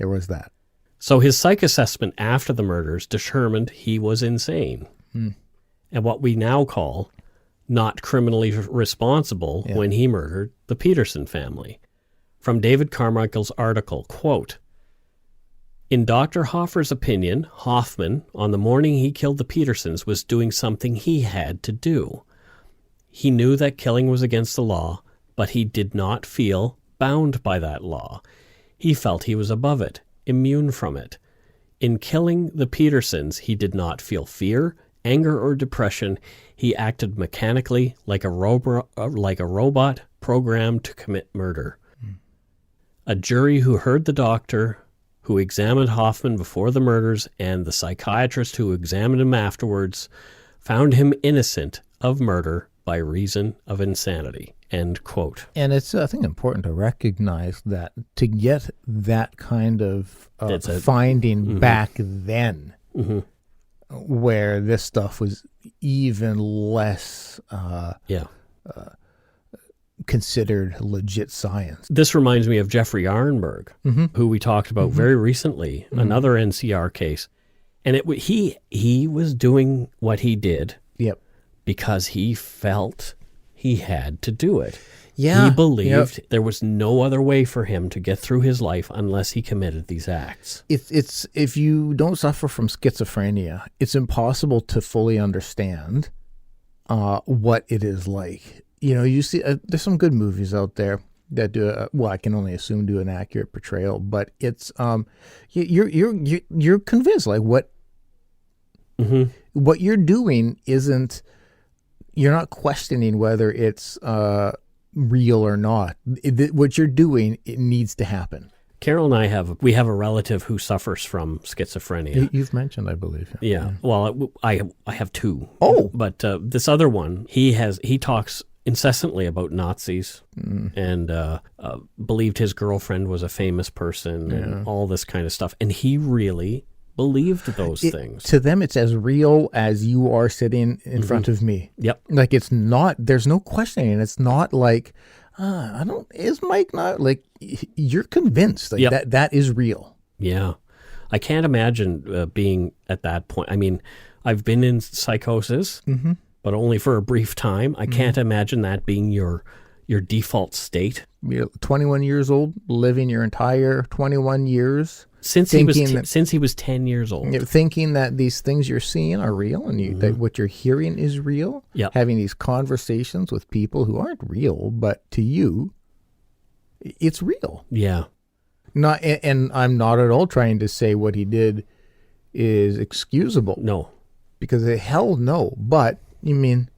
was that. So his psych assessment after the murders determined he was insane. And what we now call not criminally responsible when he murdered the Peterson family. From David Carmichael's article, quote, "In Dr. Hoffer's opinion, Hoffman, on the morning he killed the Petersons, was doing something he had to do. He knew that killing was against the law, but he did not feel bound by that law. He felt he was above it, immune from it. In killing the Petersons, he did not feel fear, anger, or depression. He acted mechanically like a robot programmed to commit murder. A jury who heard the doctor who examined Hoffman before the murders and the psychiatrist who examined him afterwards found him innocent of murder by reason of insanity." End quote. And it's, I think, important to recognize that to get that kind of finding back then, where this stuff was even less considered legit science. This reminds me of Jeffrey Arnberg, who we talked about very recently, another NCR case. And he was doing what he did because he felt he had to do it. Yeah. He believed there was no other way for him to get through his life unless he committed these acts. It's if you don't suffer from schizophrenia, it's impossible to fully understand what it is like. You know, you see, there's some good movies out there that do, I can only assume do an accurate portrayal, but it's, you're convinced, like what you're doing isn't, you're not questioning whether it's real or not. What you're doing, it needs to happen. Carol and I have a relative who suffers from schizophrenia. You've mentioned, I believe. Yeah. Well, I have 2. Oh, but this other one, he talks incessantly about Nazis and believed his girlfriend was a famous person and all this kind of stuff. And he really believed those things. To them, it's as real as you are sitting in front of me. Yep. Like, it's not, there's no questioning. It's not like, is Mike not, like, you're convinced like that is real. Yeah. I can't imagine being at that point. I mean, I've been in psychosis, but only for a brief time. I can't imagine that being your default state. You're 21 years old, living your entire 21 years. Since he was 10 years old. Thinking that these things you're seeing are real and that what you're hearing is real. Yep. Having these conversations with people who aren't real, but to you, it's real. Yeah. And I'm not at all trying to say what he did is excusable. No. Because hell no. But, you mean...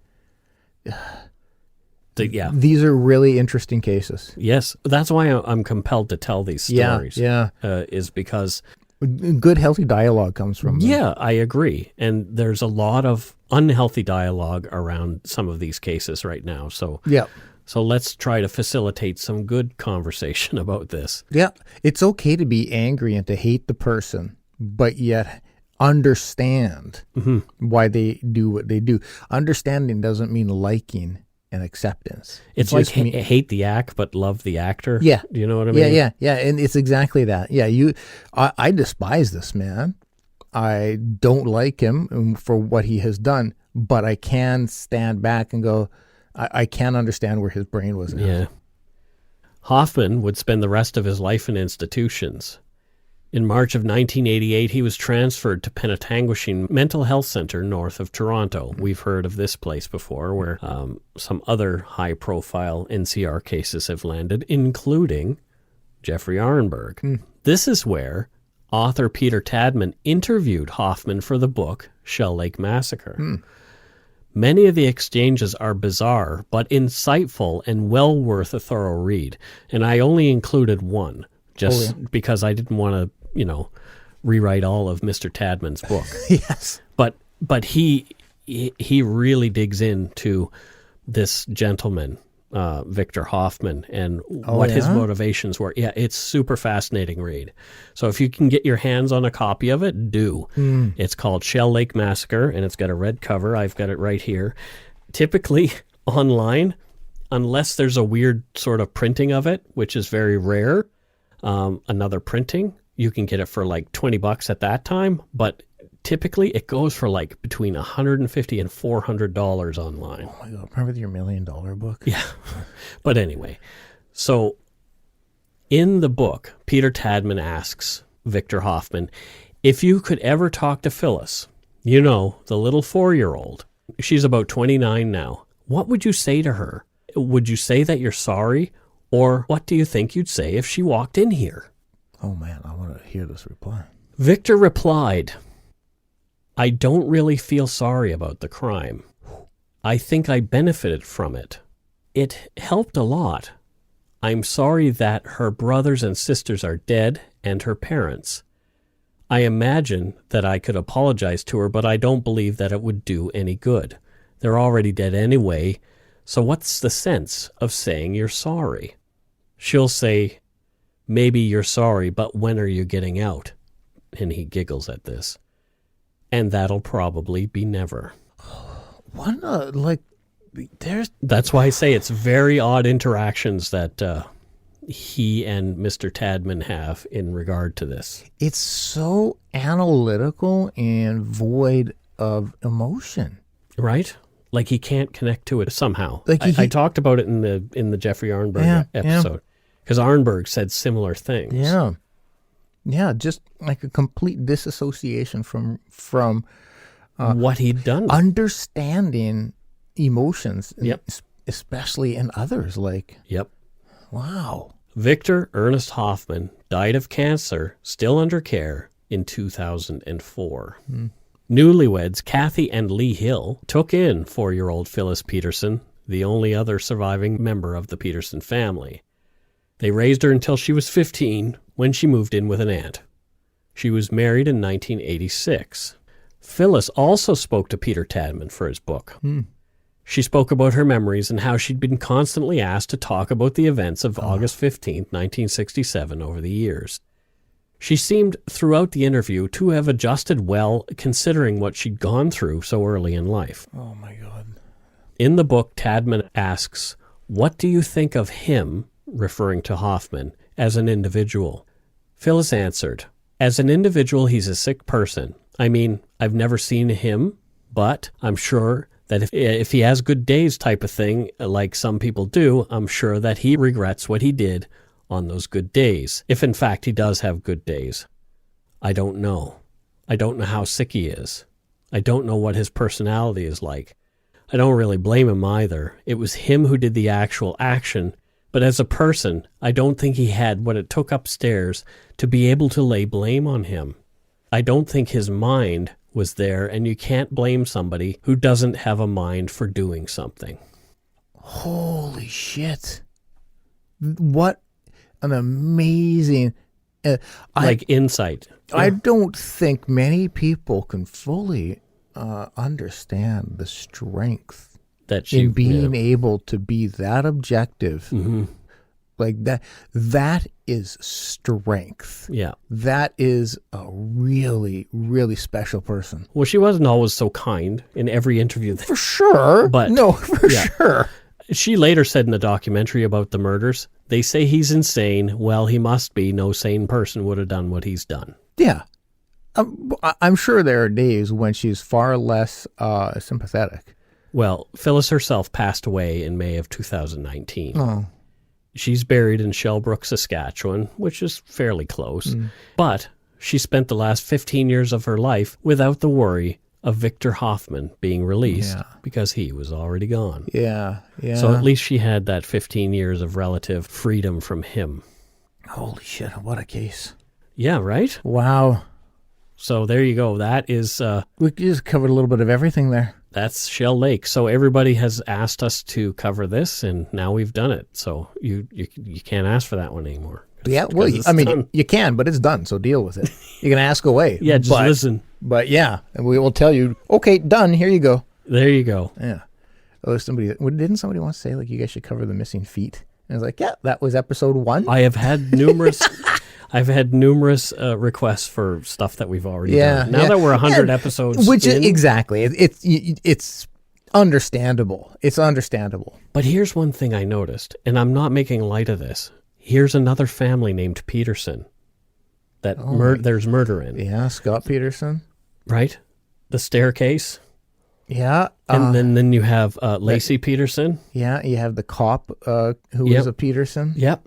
These are really interesting cases. Yes, that's why I'm compelled to tell these stories. Is because good, healthy dialogue comes from them. Yeah, I agree. And there's a lot of unhealthy dialogue around some of these cases right now. So let's try to facilitate some good conversation about this. Yeah, it's okay to be angry and to hate the person, but yet understand why they do what they do. Understanding doesn't mean liking and acceptance. It's like hate the act, but love the actor. Yeah. Do you know what I mean? Yeah. And it's exactly that. Yeah. I despise this man. I don't like him for what he has done, but I can stand back and go, I can understand where his brain was at. Yeah. Hoffman would spend the rest of his life in institutions. In March of 1988, he was transferred to Penetanguishene Mental Health Center north of Toronto. We've heard of this place before, where some other high-profile NCR cases have landed, including Jeffrey Arenberg. This is where author Peter Tadman interviewed Hoffman for the book Shell Lake Massacre. Many of the exchanges are bizarre, but insightful and well worth a thorough read. And I only included one, because I didn't want to, rewrite all of Mr. Tadman's book. Yes. But he really digs into this gentleman, Victor Hoffman, and what his motivations were. Yeah, it's super fascinating read. So if you can get your hands on a copy of it, do. It's called Shell Lake Massacre, and it's got a red cover. I've got it right here. Typically online, unless there's a weird sort of printing of it, which is very rare, another printing, you can get it for like $20 at that time, but typically it goes for like between $150 and $400 online. Oh my God, remember your $1 million book? Yeah. But anyway, so in the book, Peter Tadman asks Victor Hoffman, if you could ever talk to Phyllis, the little 4-year-old, she's about 29 now, what would you say to her? Would you say that you're sorry? Or what do you think you'd say if she walked in here? Oh man, I want to hear this reply. Victor replied, I don't really feel sorry about the crime. I think I benefited from it. It helped a lot. I'm sorry that her brothers and sisters are dead and her parents. I imagine that I could apologize to her, but I don't believe that it would do any good. They're already dead anyway, so what's the sense of saying you're sorry? She'll say, maybe you're sorry, but when are you getting out? And he giggles at this. And that'll probably be never. That's why I say it's very odd interactions that he and Mr. Tadman have in regard to this. It's so analytical and void of emotion. Right? Like he can't connect to it somehow. I talked about it in the Jeffrey Arenberg episode. Because Arenberg said similar things. Yeah, just like a complete disassociation from what he'd done. Understanding emotions, yep. Especially in others. Yep. Wow. Victor Ernest Hoffman died of cancer, still under care, in 2004. Newlyweds Kathy and Lee Hill took in 4-year-old Phyllis Peterson, the only other surviving member of the Peterson family. They raised her until she was 15 when she moved in with an aunt. She was married in 1986. Phyllis also spoke to Peter Tadman for his book. She spoke about her memories and how she'd been constantly asked to talk about the events of August 15th, 1967 over the years. She seemed throughout the interview to have adjusted well considering what she'd gone through so early in life. Oh my God. In the book, Tadman asks, what do you think of him, referring to Hoffman, as an individual? Phyllis answered, as an individual, he's a sick person. I mean, I've never seen him, but I'm sure that if he has good days type of thing, like some people do, I'm sure that he regrets what he did on those good days, if in fact he does have good days. I don't know. I don't know how sick he is. I don't know what his personality is like. I don't really blame him either. It was him who did the actual action, but as a person, I don't think he had what it took upstairs to be able to lay blame on him. I don't think his mind was there, and you can't blame somebody who doesn't have a mind for doing something. Holy shit. What an amazing... insight. I don't think many people can fully understand the strength that in being able to be that objective. Mm-hmm. Like that is strength. Yeah. That is a really, really special person. Well, she wasn't always so kind in every interview. For sure. But sure. She later said in the documentary about the murders, they say he's insane. Well, he must be. No sane person would have done what he's done. Yeah. I'm sure there are days when she's far less sympathetic. Well, Phyllis herself passed away in May of 2019. Oh. She's buried in Shell Lake, Saskatchewan, which is fairly close. But she spent the last 15 years of her life without the worry of Victor Hoffman being released because he was already gone. Yeah, yeah. So at least she had that 15 years of relative freedom from him. Holy shit, what a case. Yeah, right? Wow. So there you go. That is... we just covered a little bit of everything there. That's Shell Lake. So everybody has asked us to cover this, and now we've done it. So you can't ask for that one anymore. Yeah, well, I mean, you can, but it's done, so deal with it. You can ask away. Yeah, just listen. But yeah, and we will tell you, okay, done, here you go. There you go. Yeah. Oh, didn't somebody want to say, like, you guys should cover the missing feet? And I was like, yeah, that was episode 1. I have had numerous... I've had numerous requests for stuff that we've already done. Now that we're 100 episodes in. Exactly. It's understandable. It's understandable. But here's one thing I noticed, and I'm not making light of this. Here's another family named Peterson that there's murder in. Yeah, Scott Peterson. Right? The staircase. Yeah. And then you have Lacey Peterson. Yeah, you have the cop who was a Peterson. Yep.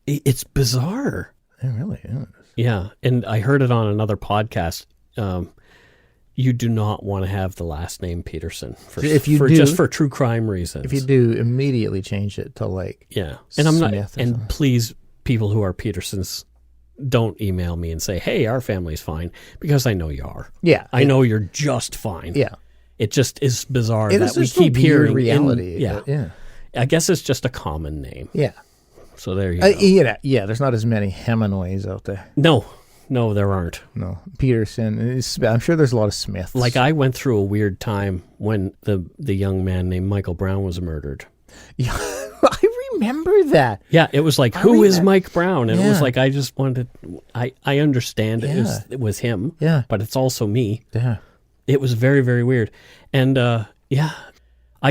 It's bizarre. It really is. Yeah, and I heard it on another podcast. You do not want to have the last name Peterson just for true crime reasons. If you do, immediately change it to like and I'm Smith not. And please, people who are Petersons, don't email me and say, "Hey, our family's fine," because I know you are. Yeah, I know you're just fine. Yeah, it just is bizarre that we keep hearing reality. Yeah. I guess it's just a common name. Yeah. So there you go. Yeah, there's not as many Hemingways out there. No, there aren't. No, Peterson. I'm sure there's a lot of Smiths. Like I went through a weird time when the young man named Michael Brown was murdered. Yeah, I remember that. Yeah, it was like, who is Mike Brown? And it was like, I just wanted, I understand it was him. Yeah. But it's also me. Yeah. It was very, very weird. And I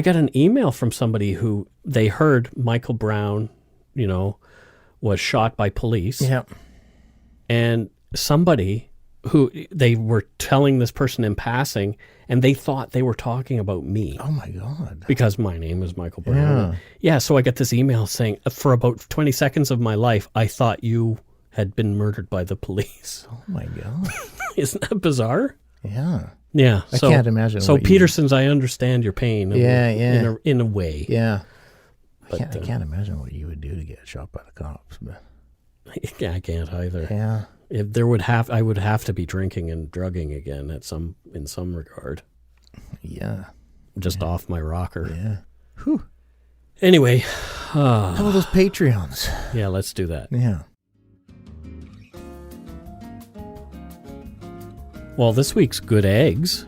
got an email from somebody who they heard Michael Brown, was shot by police. Yeah. And somebody who they were telling this person in passing, and they thought they were talking about me. Oh, my God. Because my name is Michael Brown. Yeah, so I got this email saying, for about 20 seconds of my life, I thought you had been murdered by the police. Oh, my God. Isn't that bizarre? Yeah. Yeah. I can't imagine. So Petersons, I understand your pain. In a way. Yeah. But, I can't imagine what you would do to get shot by the cops. But I can't either. Yeah. I would have to be drinking and drugging again in some regard. Yeah. Just off my rocker. Yeah. Whew. Anyway. How about those Patreons? Yeah, let's do that. Yeah. Well, this week's good eggs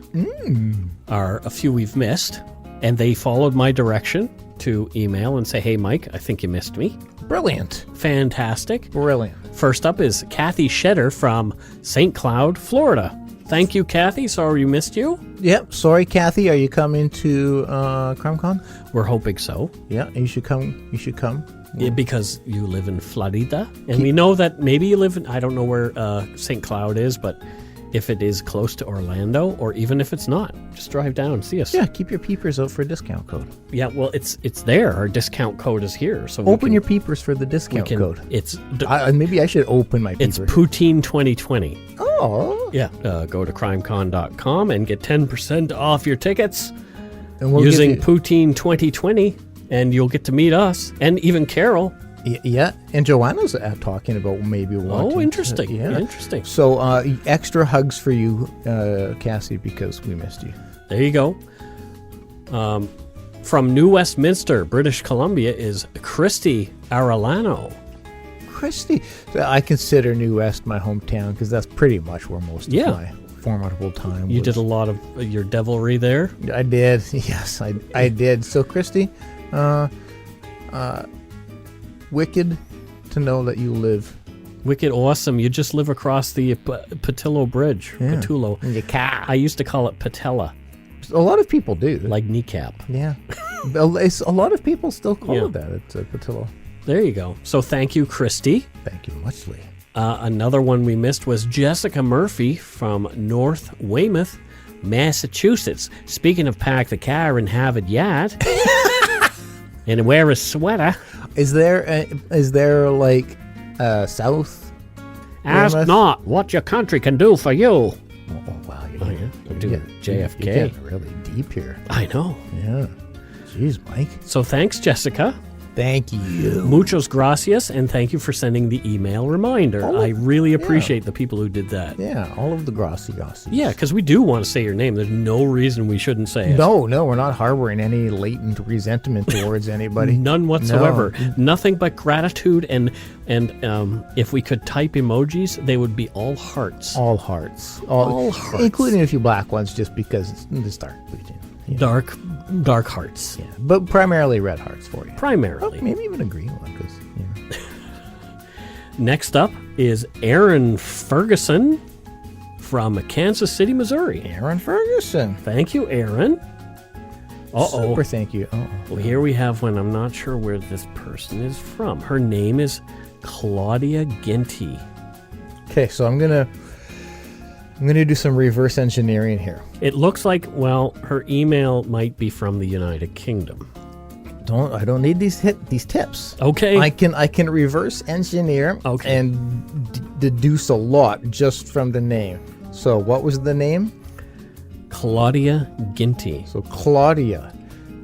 are a few we've missed, and they followed my direction to email and say, hey, Mike, I think you missed me. Brilliant. Fantastic. Brilliant. First up is Kathy Shedder from St. Cloud, Florida. Thank you, Kathy. Sorry we missed you. Yep. Sorry, Kathy. Are you coming to CrimeCon? We're hoping so. Yeah, you should come. You should come. Yeah, because you live in Florida. And we know that maybe you live in, I don't know where St. Cloud is, but if it is close to Orlando, or even if it's not, just drive down and see us. Yeah, keep your peepers out for a discount code. Yeah, well, it's there. Our discount code is here. So open your peepers for the discount code. Maybe I should open my peepers. It's Poutine 2020. Oh. Yeah, go to crimecon.com and get 10% off your tickets and using Poutine 2020, and you'll get to meet us and even Carol. Yeah, and Joanna's talking about maybe wanting. Oh, interesting. Interesting. So extra hugs for you, Cassie, because we missed you. There you go. From New Westminster, British Columbia, is Christy Arellano. Christy. I consider New West my hometown because that's pretty much where most of my formidable time was. You did a lot of your devilry there? I did. Yes, I did. So, Christy, wicked to know that you live. Wicked awesome. You just live across the Patillo Bridge. Yeah. Patullo. I used to call it patella. A lot of people do. Like kneecap. Yeah. A lot of people still call it that. It's Patillo. There you go. So thank you, Christy. Thank you muchly. Another one we missed was Jessica Murphy from North Weymouth, Massachusetts. Speaking of pack the car and have it yacht. And wear a sweater. Is there like south Ask Weymouth. not what your country can do for you. Oh, wow. We're doing JFK. You're getting really deep here. I know. Yeah. Jeez, Mike. So thanks, Jessica. Thank you. Muchos gracias, and thank you for sending the email reminder. I really appreciate the people who did that. Yeah, all of the gracias. Yeah, because we do want to say your name. There's no reason we shouldn't say it. No, we're not harboring any latent resentment towards anybody. None whatsoever. No. Nothing but gratitude, and if we could type emojis, they would be all hearts. All hearts. All hearts. Including a few black ones just because it's dark. Dark hearts. Yeah, but primarily red hearts for you. Primarily. Oh, maybe even a green one because, Next up is Aaron Ferguson from Kansas City, Missouri. Aaron Ferguson. Thank you, Aaron. Uh-oh. Super thank you. Well, here we have one. I'm not sure where this person is from. Her name is Claudia Ginty. Okay, so I'm gonna do some reverse engineering here. It looks like, well, her email might be from the United Kingdom. I don't need these tips. Okay. I can reverse engineer and deduce a lot just from the name. So what was the name? Claudia Ginty. So Claudia,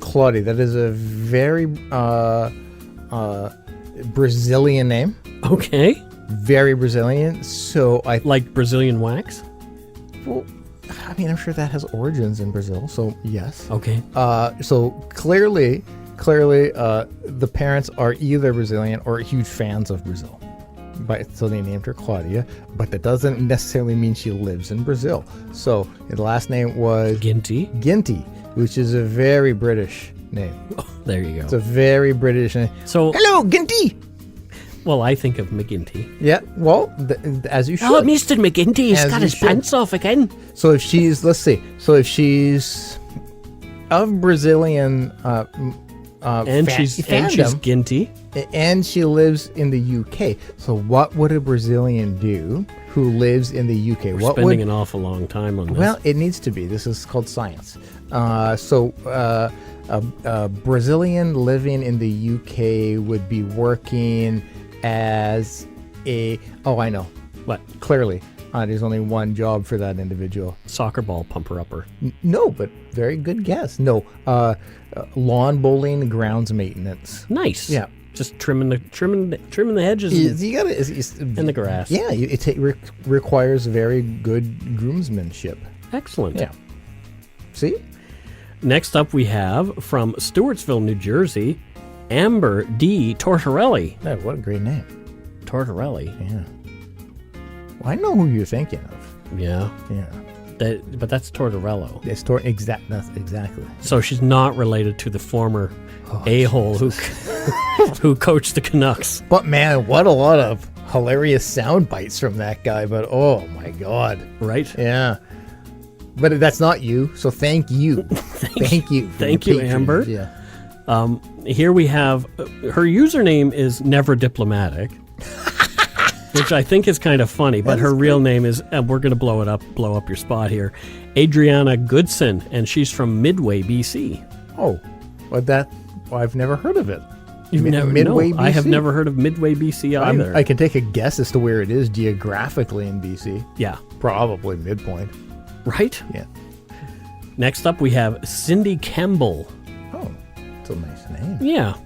that is a very Brazilian name. Okay. Very Brazilian. So I like Brazilian wax. Well, I mean, I'm sure that has origins in Brazil. So yes. Okay. So clearly, the parents are either Brazilian or huge fans of Brazil. So they named her Claudia, but that doesn't necessarily mean she lives in Brazil. So the last name was Ginty, which is a very British name. Oh, there you go. It's a very British name. So, hello, Ginty. Well, I think of McGinty. Yeah, well, as you should. Oh, Mr. McGinty, he's got his pants off again. So if she's, let's see, of Brazilian and she's Ginty. And she lives in the UK. So what would a Brazilian do who lives in the UK? We're spending an awful long time on this. Well, it needs to be. This is called science. So a Brazilian living in the UK would be working as I know. What? Clearly. There's only one job for that individual. Soccer ball pumper-upper. No, but very good guess. No, lawn bowling, grounds maintenance. Nice. Yeah. Just trimming the hedges and the grass. Yeah, it requires very good groomsmanship. Excellent. Yeah. See? Next up we have from Stewartsville, New Jersey, Amber D. Tortorelli. Oh, what a great name. Tortorelli. Yeah. Well, I know who you're thinking of. Yeah. Yeah. But that's Tortorello. That's exactly. So she's not related to the former a-hole who coached the Canucks. But man, what a lot of hilarious sound bites from that guy. But oh my God. Right? Yeah. But that's not you. So thank you. Thank you. Thank you, Amber. Yeah. Here we have her username is Never Diplomatic. Which I think is kind of funny, but her real name is, we're going to blow up your spot here, Adriana Goodson, and she's from Midway, BC. Oh, well, I've never heard of it. You've never, Midway, no, BC? I have never heard of Midway, BC either. I can take a guess as to where it is geographically in BC. Yeah. Probably midpoint. Right? Yeah. Next up, we have Cindy Campbell. Oh, that's a nice name. Yeah.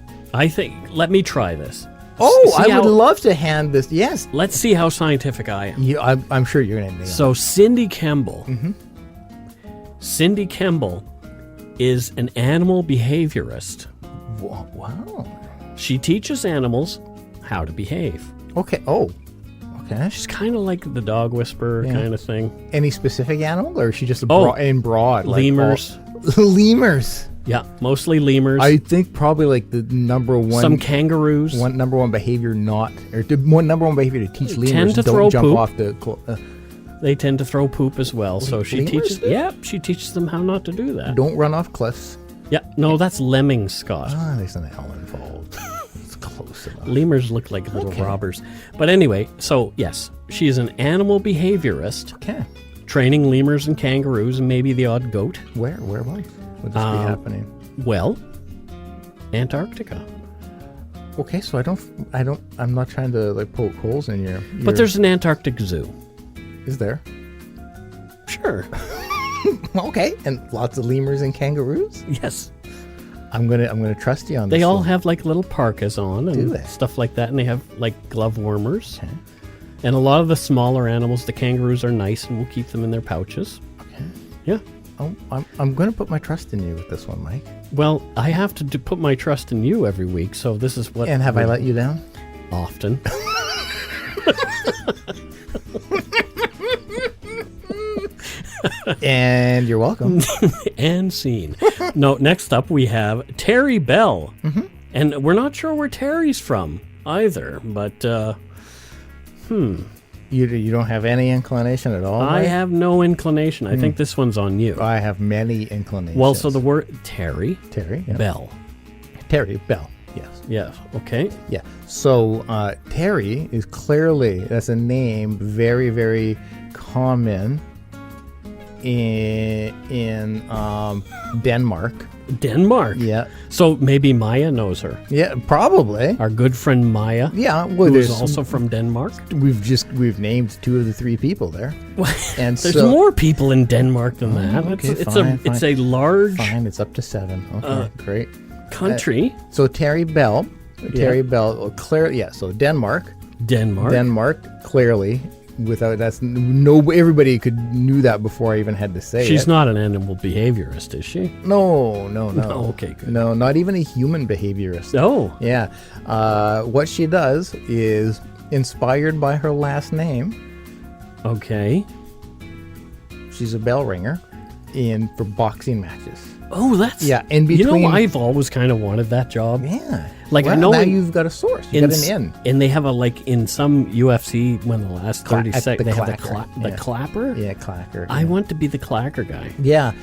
Let me try this. Oh, I would love to hand this. Yes. Let's see how scientific I am. Yeah, I'm sure you're going to. So Cindy Campbell. Mm-hmm. Cindy Campbell is an animal behaviorist. Wow. She teaches animals how to behave. Okay. Oh. Okay. She's kind of like the dog whisperer kind of thing. Any specific animal, or is she just broad? Lemurs. Lemurs. Yeah, mostly lemurs. I think probably like the number one. Some kangaroos. Number one behavior to teach lemurs tend to don't throw jump poop. off the. They tend to throw poop as well. So she teaches. Do? Yeah, she teaches them how not to do that. Don't run off cliffs. Yeah, no, that's lemmings, Scott. There's an L involved. It's close enough. Lemurs look like little robbers. But anyway, so yes, she is an animal behaviorist. Okay. Training lemurs and kangaroos and maybe the odd goat. Whereabouts would this be happening? Well, Antarctica. Okay, so I'm not trying to like poke holes in your But there's an Antarctic zoo. Is there? Sure. Okay, and lots of lemurs and kangaroos. Yes. I'm gonna trust you on this. They all one. have like little parkas on Do and they? stuff like that, and they have like glove warmers. Okay. And a lot of the smaller animals, the kangaroos, are nice, and we'll keep them in their pouches. Okay. Yeah. Oh, I'm going to put my trust in you with this one, Mike. Well, I have to put my trust in you every week, so this is what. And have I let you down? Often. And you're welcome. And scene. No, next up we have Terry Bell. Mm-hmm. And we're not sure where Terry's from either, but You don't have any inclination at all? I Mike? have no inclination. I think this one's on you. I have many inclinations. Well, so the word Terry Terry, yeah. Bell. Terry Bell, yes. Yeah, okay. Yeah. So Terry is clearly, that's a name very, very common in Denmark. Denmark. Yeah. So maybe Maya knows her. Yeah, probably. Our good friend Maya. Yeah. Well, Who is there's also from Denmark. we've named 2 of the 3 people there. And There's so, more people in Denmark than that. okay, It's a large Fine, it's up to 7. Okay, great. country. So Terry Bell, clearly, yeah. So Denmark, clearly, without everybody knew that before I even had to say it. She's not an animal behaviorist, is she? No. No, okay, good. No, not even a human behaviorist. No. Yeah. What she does is inspired by her last name. Okay. She's a bell ringer for boxing matches. Oh, that's... Yeah, in between... I've always kind of wanted that job. Yeah. Like, well, I know now you've got a source. You've got an in. And they have in some UFC, when the last 30 at seconds, the they have clacker. the clapper. Yeah, clacker. I want to be the clacker guy. Yeah.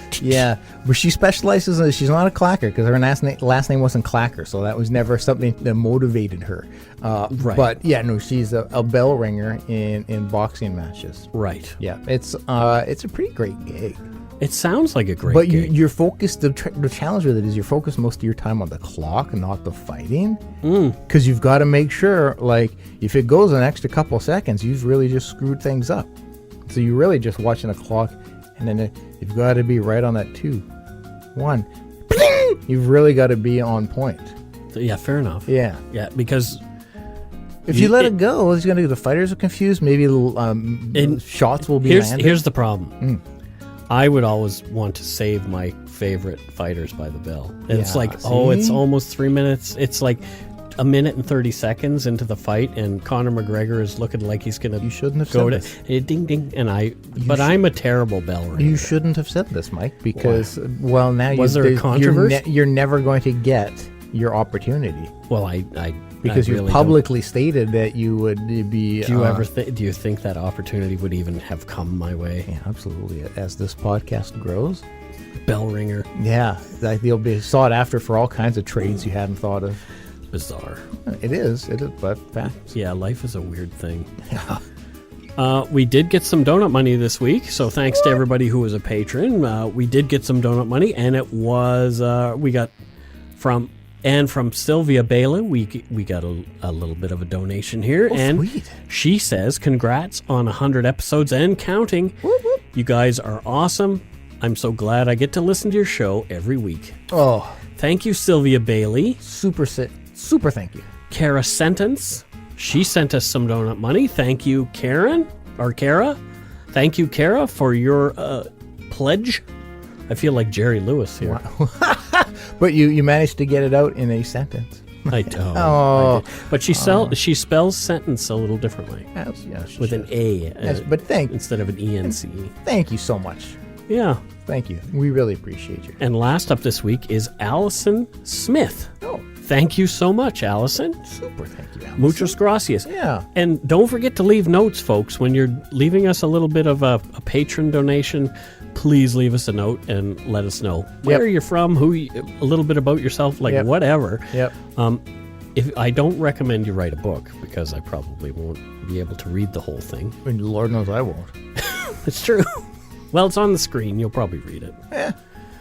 But she specializes in, she's not a clacker because her last name wasn't Clacker, so that was never something that motivated her. Right. But yeah, no, she's a bell ringer in boxing matches. Right. Yeah, it's a pretty great gig. It sounds like a great But gig. you're focused. The challenge with it is you're focused most of your time on the clock and not the fighting. Because you've got to make sure, like, if it goes an extra couple seconds, you've really just screwed things up. So you're really just watching the clock, and then you've got to be right on that 2, 1. Bling! You've really got to be on point. Yeah, fair enough. Yeah. Yeah, because... If you let it go, it's gonna. The fighters are confused. Maybe shots will be landed. Here's the problem. I would always want to save my favorite fighters by the bell. And it's like, it's almost 3 minutes. It's like a minute and 30 seconds into the fight, and Conor McGregor is looking like he's gonna. You shouldn't have go said to this. Ding ding. And I'm a terrible bell ringer. You shouldn't have said this, Mike, because now was there a controversy? You're never going to get your opportunity. Well, because you publicly stated that you would be. Do you do you think that opportunity would even have come my way? Yeah, absolutely. As this podcast grows, bell ringer. Yeah, you'll be sought after for all kinds of trades you hadn't thought of. Bizarre. It is, but facts. Yeah, life is a weird thing. Yeah. We did get some donut money this week, so thanks to everybody who was a patron. We did get some donut money, and it was we got from Sylvia Bailey. We got a little bit of a donation here, and sweet. She says, "Congrats on 100 episodes and counting. Whoop, whoop. You guys are awesome. I'm so glad I get to listen to your show every week." Oh, thank you, Sylvia Bailey. Super thank you. Kara Sentence. She sent us some donut money. Thank you, Kara. Thank you, Kara, for your pledge. I feel like Jerry Lewis here. Wow. But you managed to get it out in a sentence. I don't. Oh. But she spells sentence a little differently. Yes, with an A. Yes, but instead of an ENCE. Thank you so much. Yeah. Thank you. We really appreciate you. And last up this week is Allison Smith. Oh. Thank you so much, Allison. Super thank you, Allison. Muchas gracias. Yeah. And don't forget to leave notes, folks. When you're leaving us a little bit of a patron donation, please leave us a note and let us know where you're from, a little bit about yourself, whatever. Yep. If I don't recommend you write a book, because I probably won't be able to read the whole thing. And Lord knows I won't. It's true. Well, it's on the screen. You'll probably read it.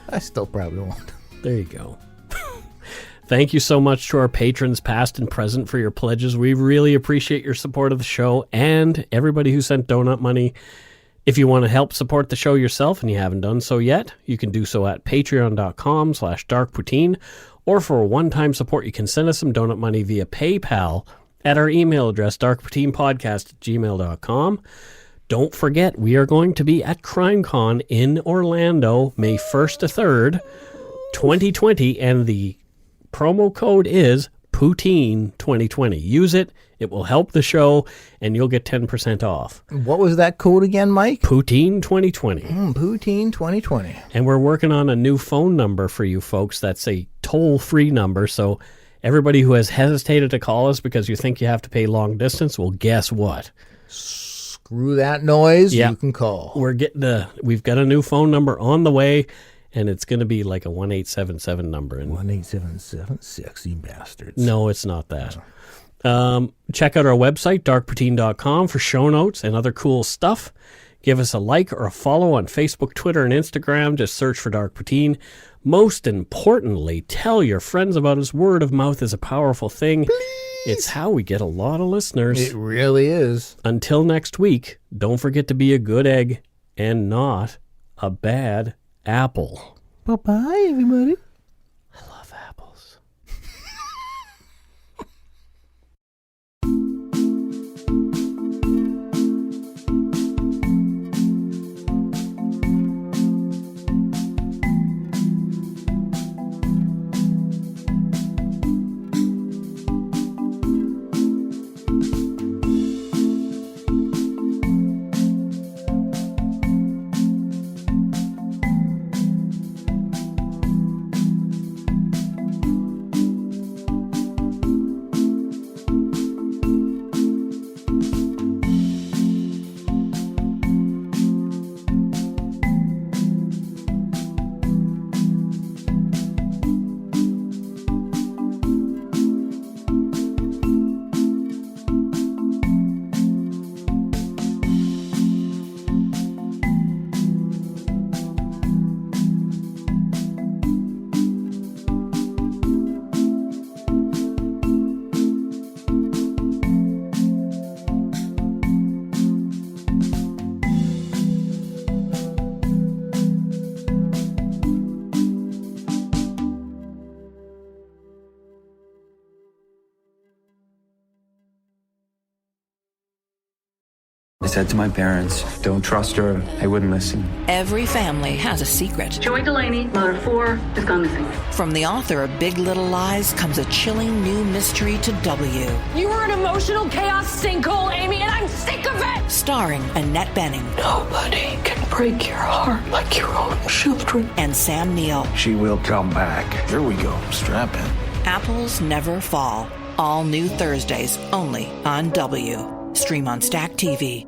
I still probably won't. There you go. Thank you so much to our patrons, past and present, for your pledges. We really appreciate your support of the show and everybody who sent donut money. If you want to help support the show yourself and you haven't done so yet, you can do so at patreon.com/darkpoutine, or for a one-time support, you can send us some donut money via PayPal at our email address, darkpoutinepodcast@gmail.com. Don't forget, we are going to be at CrimeCon in Orlando, May 1st to 3rd, 2020, and the promo code is Poutine2020. Use it. It will help the show, and you'll get 10% off. What was that code again, Mike? Poutine2020. Poutine2020. And we're working on a new phone number for you folks. That's a toll-free number, so everybody who has hesitated to call us because you think you have to pay long distance, well, guess what? Screw that noise. Yeah. You can call. We've got a new phone number on the way, and it's going to be like a 1877 number. 1877, sexy bastards. No, it's not that. Check out our website, darkpoutine.com, for show notes and other cool stuff. Give us a like or a follow on Facebook, Twitter, and Instagram. Just search for Dark Poutine. Most importantly, tell your friends about us. Word of mouth is a powerful thing. Please. It's how we get a lot of listeners. It really is. Until next week, don't forget to be a good egg and not a bad apple. Bye-bye, everybody. I love apples. I said to my parents, don't trust her. They wouldn't listen. Every family has a secret. Joy Delaney, mother of 4, has gone missing. From the author of Big Little Lies comes a chilling new mystery to W. You are an emotional chaos sinkhole, Amy, and I'm sick of it! Starring Annette Bening. Nobody can break your heart like your own children. And Sam Neill. She will come back. Here we go. Strap in. Apples Never Fall. All new Thursdays, only on W. Stream on Stack TV.